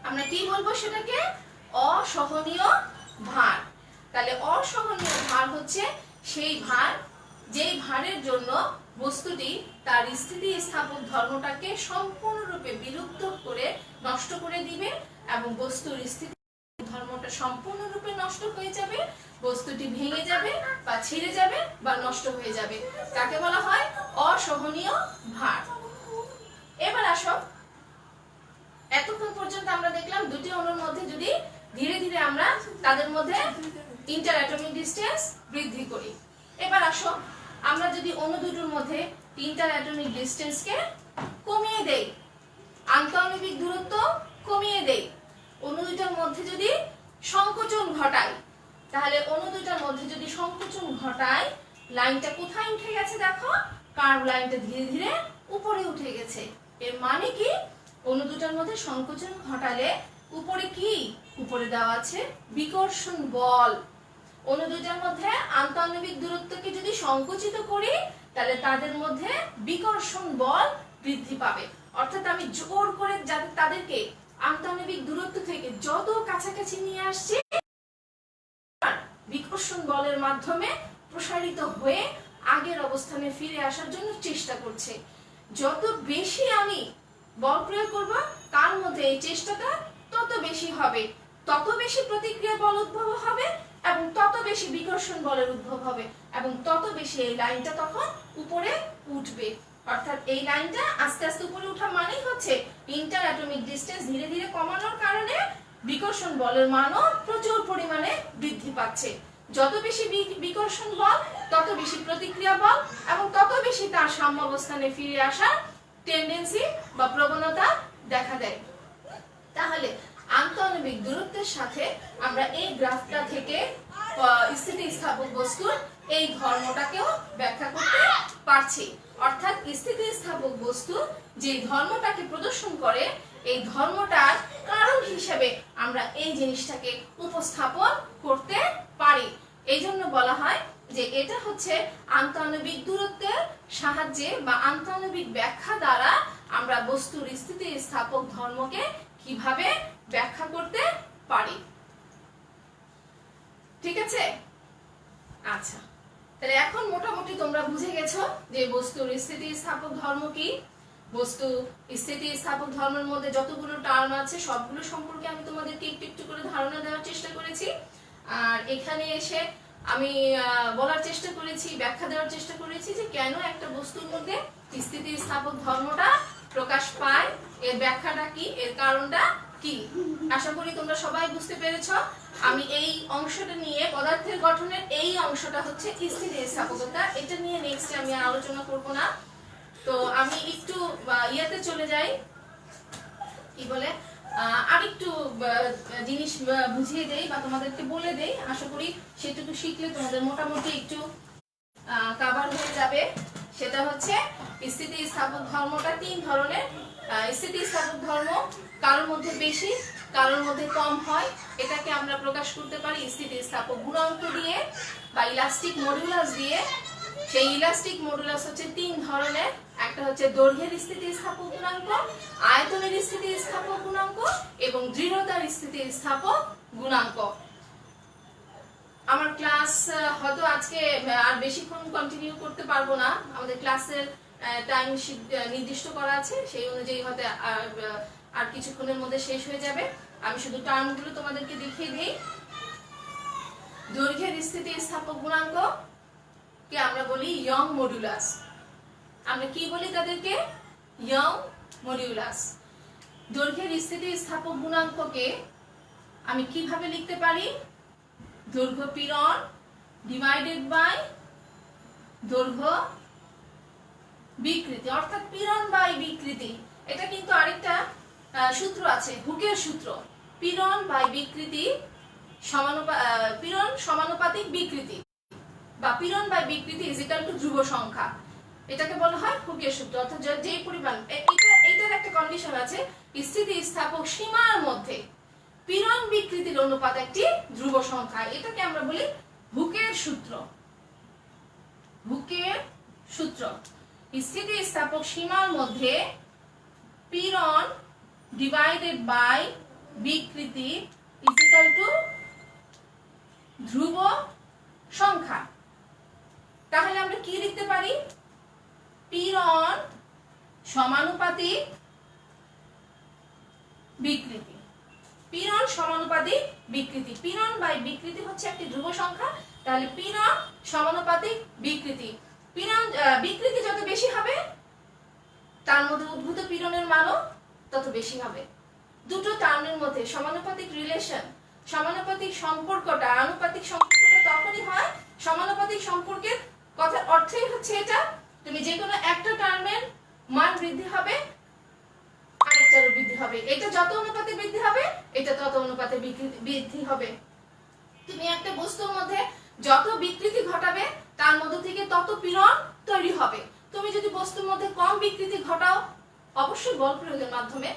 আমরা কি বলবো সেটাকে? অসহনীয় ভার। তাহলে অসহনীয় ভার হচ্ছে সেই ভার যেই ভারের জন্য বস্তুটি তার স্থিতিস্থাপক ধর্মটাকে সম্পূর্ণরূপে বিলুপ্ত করে নষ্ট করে দিবে, এবং বস্তুর স্থিতি ধর্মটা সম্পূর্ণরূপে নষ্ট হয়ে যাবে, বস্তুটি ভেঙে যাবে বা ছিঁড়ে যাবে বা নষ্ট হয়ে যাবে। তাকে বলা হয় অসহনীয় ভার। এবার আসো, এতক্ষণ পর্যন্ত আমরা দেখলাম দুটি অণুর মধ্যে যদি ধীরে ধীরে আমরা তাদের মধ্যে ইন্টার অ্যাটমিক ডিস্টেন্স বৃদ্ধি করি। এবার আসো, আমরা যদি অণু দুটোর মধ্যে ইন্টার অ্যাটমিক ডিস্টেন্সকে কমিয়ে দেই, আন্তঃআণবিক দূরত্ব কমিয়ে দেই, অণু দুটার মধ্যে যদি সংকোচন ঘটাই, তাহলে অণু দুটার মধ্যে যদি সংকোচন ঘটাই, লাইনটা কোথায় উঠে গেছে দেখো, কার্ভ লাইনটা ধীরে ধীরে উপরে উঠে গেছে। এর মানে কি, অণু দুটার মধ্যে সংকোচন ঘটালে উপরে কি, উপরে দেওয়া আছে বিকর্ষণ বল। অণু দুটার মধ্যে আন্তঃআণবিক দূরত্বকে যদি সংকুচিত করি, তাহলে তাদের মধ্যে বিকর্ষণ বল বৃদ্ধি পাবে। অর্থাৎ আমি জোর করে যাতে তাদেরকে আন্তঃআণবিক দূরত্ব থেকে যত কাছাকাছি নিয়ে আসছি, বিকর্ষণ বলের মাধ্যমে প্রসারিত হয়ে আগের অবস্থানে ফিরে আসার জন্য চেষ্টা করছে। যত বেশি আমি বল প্রয়োগ করব, তার মধ্যে এই চেষ্টাটা তত বেশি হবে, তত বেশি প্রতিক্রিয়া বল উদ্ভব হবে, এবং তত বেশি বিকর্ষণ বলের উদ্ভব হবে, এবং তত বেশি এই লাইনটা তখন উপরে উঠবে। অর্থাৎ এই লাইনটা আস্তে আস্তে উপরে ওঠা মানেই হচ্ছে ইন্টার অ্যাটমিক ডিস্টেন্স ধীরে ধীরে কমানোর কারণে বিকর্ষণ বলের মানও প্রচুর পরিমাণে বৃদ্ধি পাচ্ছে। যত বেশি বিকর্ষণ বল, তত বেশি প্রতিক্রিয়া বল, এবং তত বেশি তার সাম্যাবস্থানে ফিরে আসার টেন্ডেন্সি বা প্রবণতা দেখা দেয়। তাহলে আন্তঃআণবিক দূরত্বের সাথে আমরা এই গ্রাফটা থেকে স্থিতিস্থাপক বস্তুর এই ধর্মটাকেও ব্যাখ্যা করতে পারছি। অর্থাৎ স্থিতিস্থাপক বস্তু যে ধর্মটাকে প্রদর্শন করে, এই ধর্মটার কারণ হিসেবে আমরা এই জিনিসটাকে উপস্থাপন করতে পারি। এই জন্য বলা হয় যে এটা হচ্ছে আন্তঃআণবিক দূরত্বের সাহায্যে বা আন্তঃআণবিক ব্যাখ্যা দ্বারা আমরা বস্তুর স্থিতিস্থাপক ধর্মকে কিভাবে ব্যাখ্যা করতে পারি। ঠিক আছে? আচ্ছা, তাহলে এখন মোটামুটি তোমরা বুঝে গেছো যে বস্তুর স্থিতিস্থাপক ধর্ম কি। বস্তু স্থিতিস্থাপক ধর্মের মধ্যে যতগুলো টার্ম আছে সবগুলো সম্পর্কে আমি তোমাদেরকে একটু একটু করে ধারণা দেওয়ার চেষ্টা করেছি। আর এখানে এসে আমি বলার চেষ্টা করেছি, ব্যাখ্যা দেওয়ার চেষ্টা করেছি যে কেন একটা বস্তুর মধ্যে স্থিতিস্থাপক ধর্মটা প্রকাশ পায়, এর ব্যাখ্যাটা কি, এর কারণটা কি। আশা করি তোমরা সবাই বুঝতে পেরেছো। আমি এই অংশটা নিয়ে, পদার্থের গঠনের এই অংশটা হচ্ছে স্থিতিস্থাপকতা, এটা নিয়ে নেক্সটে আমি আর আলোচনা করব না। তো আমি একটু ইয়াতে চলে যাই, কি বলে, আরেকটু জিনিস বুঝিয়ে দেই বা তোমাদেরকে বলে দেই। আশা করি সেটুকু শিখলে তোমাদের মোটামুটি একটু কভার হয়ে যাবে। সেটা হচ্ছে স্থিতিস্থাপক ধর্মটা তিন ধরনের। স্থিতিস্থাপক ধর্ম কারোর মধ্যে বেশি, কারোর মধ্যে কম হয়। এটাকে আমরা প্রকাশ করতে পারি স্থিতিস্থাপক গুণাঙ্ক দিয়ে বা ইলাস্টিক মডুলাস দিয়ে। সেই ইলাস্টিক মডুলাস হচ্ছে তিন ধরনের। একটা হচ্ছে দৈর্ঘ্যের স্থিতিস্থাপক গুণাঙ্ক, আয়তনের স্থিতিস্থাপক গুণাঙ্ক এবং দৃঢ়তার স্থিতিস্থাপক গুণাঙ্ক। আমার ক্লাস হয়তো আজকে আর বেশিক্ষণ কন্টিনিউ করতে পারবো না। আমাদের ক্লাসের টাইম নির্দিষ্ট করা আছে, সেই অনুযায়ী হয়তো আর কিছুক্ষণের মধ্যে শেষ হয়ে যাবে। আমি শুধু টার্মগুলো তোমাদেরকে দেখিয়ে দিই। দৈর্ঘ্যের স্থিতিস্থাপক গুণাঙ্ক কে আমরা বলি ইয়ং মডুলাস। আমরা কি বলি তাদেরকে? Young modulus. দৈর্ঘ্যের স্থিতিস্থাপক গুণাঙ্ককে আমি কিভাবে লিখতে পারি? দৈর্ঘ্য পীড়ন ডিভাইডেড বাই দৈর্ঘ্য বিকৃতি, অর্থাৎ পীড়ন বাই বিকৃতি। এটা কিন্তু আরেকটা সূত্র আছে, হুকের সূত্র। পীড়ন বাই বিকৃতি পীড়ন সমানুপাতিক বিকৃতি, বা পীড়ন বাই বিকৃতি ইজ ইকুয়াল টু ধ্রুব সংখ্যা। এটাকে বলা হয় হুকের সূত্র। অর্থাৎ যে পরিমাণ, এইটার একটা কন্ডিশন আছে, স্থিতিস্থাপক সীমার মধ্যে পীড়ন বিকৃতির অনুপাত একটি ধ্রুব সংখ্যা। এটাকে আমরা বলি হুকের সূত্র। হুকের সূত্র, স্থিতিস্থাপক সীমার মধ্যে পীড়ন ডিভাইডেড বাই বিকৃতি ইজ ইকুয়াল টু ধ্রুব সংখ্যা। তাহলে আমরা কি লিখতে পারি? পীড়ন সমানুপাতিক বিকৃতি। পীড়ন সমানুপাতিক বিকৃতি, পীড়ন বাই বিকৃতি হচ্ছে একটি ধ্রুব সংখ্যা। তাহলে পীড়ন সমানুপাতিক বিকৃতি, পীড়ন বিকৃতি যত বেশি হবে তার মধ্যে উদ্ভূত পীড়নের মানও তত বেশি হবে। দুটো টার্মের মধ্যে সমানুপাতিক রিলেশন, সমানুপাতিক সম্পর্কটা, আনুপাতিক সম্পর্কটা তখনই হয়। সমানুপাতিক সম্পর্কের কথার অর্থই হচ্ছে এটা, তুমি যে কোনো একটা টার্মের মান বৃদ্ধি হবে, আরেকটারও বৃদ্ধি হবে। এটা যত অনুপাতে বৃদ্ধি হবে, এটা তত অনুপাতে বৃদ্ধি হবে। তুমি একটা বস্তুর মধ্যে যত বিকৃতি ঘটাবে, তার মধ্যে থেকে তত পীড়ন তৈরি হবে। তুমি যদি বস্তুর মধ্যে কম বিকৃতি ঘটাও, অবশ্যই বল প্রয়োগের মাধ্যমে,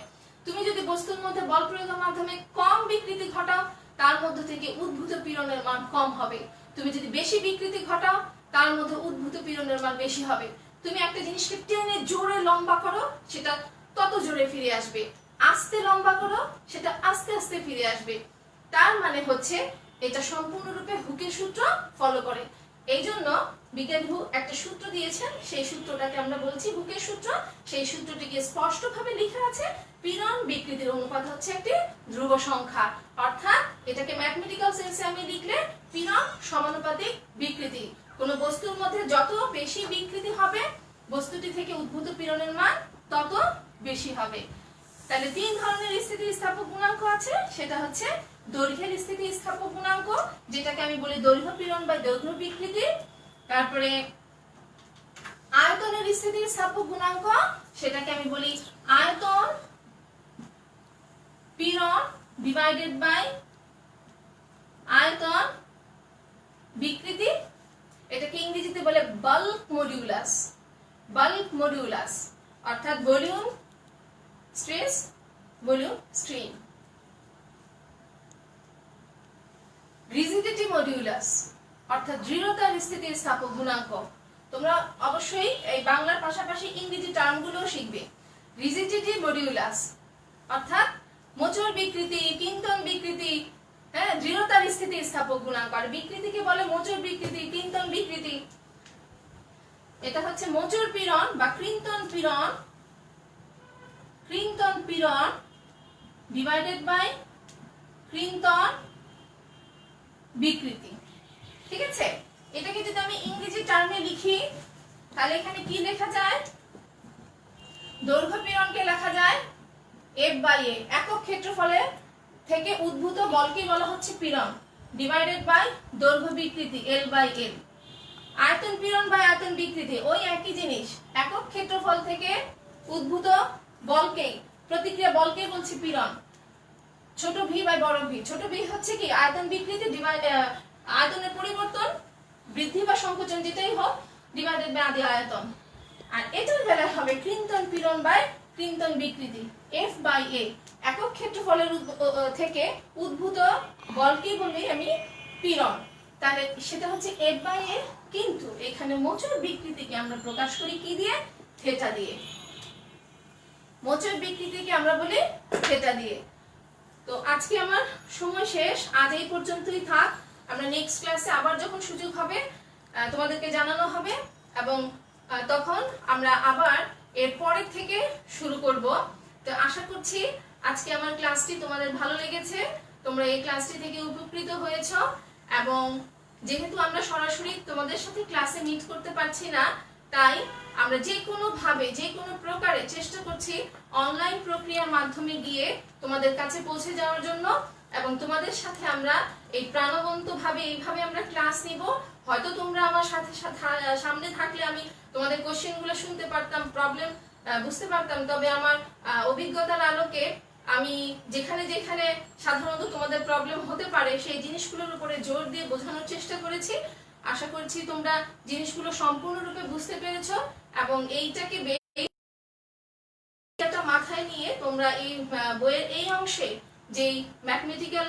তুমি যদি বস্তুর মধ্যে বল প্রয়োগের মাধ্যমে কম বিকৃতি ঘটাও, তার মধ্যে থেকে উদ্ভূত পীড়নের মান কম হবে। তুমি যদি বেশি বিকৃতি ঘটাও, তার মধ্যে উদ্ভূত পীড়নের মান বেশি হবে। তুমি একটা জিনিসকে টেনে জোরে লম্বা করো, সেটা তত জোরে ফিরে আসবে। আস্তে লম্বা করো, সেটা আস্তে আস্তে ফিরে আসবে। তার মানে হচ্ছে এটা সম্পূর্ণরূপে হুকের সূত্র ফলো করে। এই জন্য বিজ্ঞানী একটা সূত্র দিয়েছেন, সেই সূত্রটাকে আমরা বলছি হুকের সূত্র। সেই সূত্রটিকে স্পষ্টভাবে লেখা আছে, পীড়ন বিকৃতির অনুপাত হচ্ছে একটি ধ্রুব সংখ্যা। অর্থাৎ এটাকে ম্যাথমেটিক্যাল সেন্সে আমি লিখলে পীড়ন সমানুপাতিক বিকৃতি। কোন বস্তুর মধ্যে যত বেশি বিকৃতি হবে, বস্তুটি থেকে উদ্ভূত পীড়নের মান তত বেশি হবে। তাহলে তিন ধরনের স্থিতিস্থাপক গুণাঙ্ক আছে। সেটা হচ্ছে দৈর্ঘ্যের স্থিতিস্থাপক গুণাঙ্ক, যেটাকে আমি বলি দৈর্ঘ্য পীড়ন বা দৈর্ঘ্য বিকৃতি। তারপরে আয়তনের স্থিতিস্থাপক গুণাঙ্ক, সেটাকে আমি বলি আয়তন পীড়ন ডিভাইডেড বাই আয়তন বিকৃতি। এটাকে ইংরেজিতে বলে বাল্ক মডিউলাস। বাল্ক মডিউলাস অর্থাৎ volume stress, volume strain. Rigidity modulus অর্থাৎ দৃঢ়তার স্থিতিস্থাপক গুণাঙ্ক। তোমরা অবশ্যই এই বাংলার পাশাপাশি ইংরেজি টার্মগুলো শিখবে। রিজিডিটি মডিউলাস অর্থাৎ মোচড় বিকৃতি, কিন্তন বিকৃতি, হ্যাঁ, দৃঢ়তার স্থিতিস্থাপক গুণাঙ্ক। আর বিকৃতিকে বলে মোচড় বিকৃতি, কিন্তন বিকৃতি। এটা হচ্ছে মোচড় পীড়ন বা কৃন্তন পীড়ন, কৃন্তন পীড়ন ডিভাইডেড বাই কৃন্তন বিকৃতি। ঠিক আছে, এটাকে যদি আমি ইংরেজি টার্মে লিখি, তাহলে এখানে কি লেখা যায়? দৈর্ঘ্য পীড়নকে লেখা যায় এফ বাই এ, একক ক্ষেত্রফলের থেকে উদ্ভূত বলকে বলা হচ্ছে পীড়ন, ডিভাইডেড বাই দৈর্ঘ্য বিকৃতি এল বাই এল। আয়তন পীড়ন বাই আয়তন বিকৃতি ওই একই জিনিস, একক ক্ষেত্রফল থেকে উদ্ভূত বলকে, প্রতিক্রিয়া বলকে বলছি পীড়ন। ছোট ভি বাই বড় ভি, ছোট ভি হচ্ছে কি আয়তন বিকৃতি, আয়তনের পরিবর্তন, বৃদ্ধি বা সংকোচন যেটাই হোক, ডিভাইডেড বাই আদি আয়তন। আর এটার বেলায় হবে কৃন্তন পীড়ন বাই কৃন্তন বিকৃতি এফ বাই এ, একক ক্ষেত্রফলের থেকে উদ্ভূত বলকে বলি আমি পীড়ন। তাহলে সেটা হচ্ছে এফ বাই এ, কিন্তু এখানে মোচড় বিকৃতিকে আমরা প্রকাশ করি কি দিয়ে? থিটা দিয়ে। মোচড় বিকৃতিকে আমরা বলি থিটা দিয়ে। তো আজকে আমার সময় শেষ, আজ এই পর্যন্তই থাক। আমরা নেক্সট ক্লাসে আবার যখন সুযোগ হবে তোমাদেরকে জানানো হবে, এবং তখন আমরা আবার এর পরের থেকে শুরু করব। তো আশা করছি আজকে আমার ক্লাসটি তোমাদের ভালো লেগেছে, তোমরা এই ক্লাসটি থেকে উপকৃত হয়েছো। এবং যেহেতু আমরা সরাসরি তোমাদের সাথে ক্লাসে মিট করতে পারছি না, তাই আমরা যে কোনো ভাবে যে কোনো প্রকারে চেষ্টা করছি অনলাইন প্রক্রিয়ার মাধ্যমে গিয়ে তোমাদের কাছে পৌঁছে যাওয়ার জন্য। এবং তোমাদের সাথে আমরা এই প্রাণবন্ত ভাবে এইভাবে আমরা ক্লাস নিব। হয়তো তোমরা আমার সাথে সামনে থাকলে আমি তোমাদের কোশ্চেনগুলো শুনতে পারতাম, প্রবলেম বুঝতে পারতাম, তবে আমার অভিজ্ঞতার আলোকে আমি যেখানে যেখানে সাধারণত তোমাদের প্রবলেম হতে পারে সেই জিনিসগুলোর উপরে জোর দিয়ে বোঝানোর চেষ্টা করেছি। আশা করছি তোমরা জিনিসগুলো সম্পূর্ণরূপে বুঝতে পেরেছো এবং এইটাকে মাথায় নিয়ে তোমরা এই বইয়ের এই অংশে যেই ম্যাথমেটিক্যাল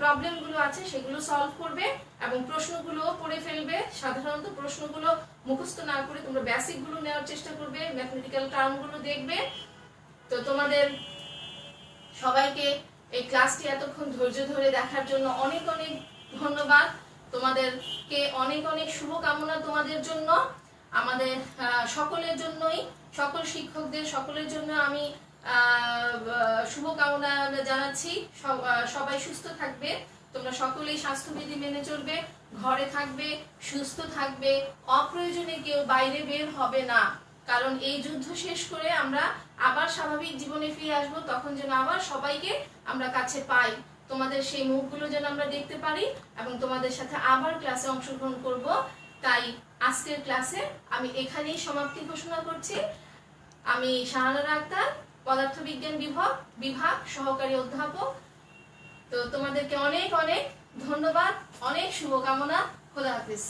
প্রবলেমগুলো আছে সেগুলো সলভ করবে এবং প্রশ্নগুলো পড়ে ফেলবে। সাধারণত প্রশ্নগুলো মুখস্থ না করে তোমরা বেসিকগুলো নেওয়ার চেষ্টা করবে, ম্যাথমেটিক্যাল টার্মগুলো দেখবে। তো তোমাদের সবাইকে এই ক্লাসটি এতক্ষণ ধৈর্য ধরে দেখার জন্য অনেক অনেক ধন্যবাদ। তোমাদেরকে অনেক অনেক শুভকামনা তোমাদের জন্য, আমাদের সকলের জন্যই, সকল শিক্ষকদের সকলের জন্য আমি শুভকামনা জানাচ্ছি। সবাই সুস্থ থাকবে, তোমরা সকলেই স্বাস্থ্যবিধি মেনে চলবে, ঘরে থাকবে, সুস্থ থাকবে, অপ্রয়োজনে কেউ বাইরে বের হবে না। কারণ এই যুদ্ধ শেষ করে আমরা আবার স্বাভাবিক জীবনে ফিরে আসবো, তখন যেন আবার সবাইকে আমরা কাছে পাই, তোমাদের সেই মুখগুলো যেন আমরা দেখতে পারি এবং তোমাদের সাথে আবার ক্লাসে অংশগ্রহণ করব। তাই আজকের ক্লাসে আমি এখানেই সমাপ্তি ঘোষণা করছি। আমি শাহানারা আক্তার, পদার্থবিজ্ঞান বিভাগ সহকারী অধ্যাপক। তো তোমাদেরকে অনেক অনেক ধন্যবাদ, অনেক শুভকামনা। খোদা হাফেজ।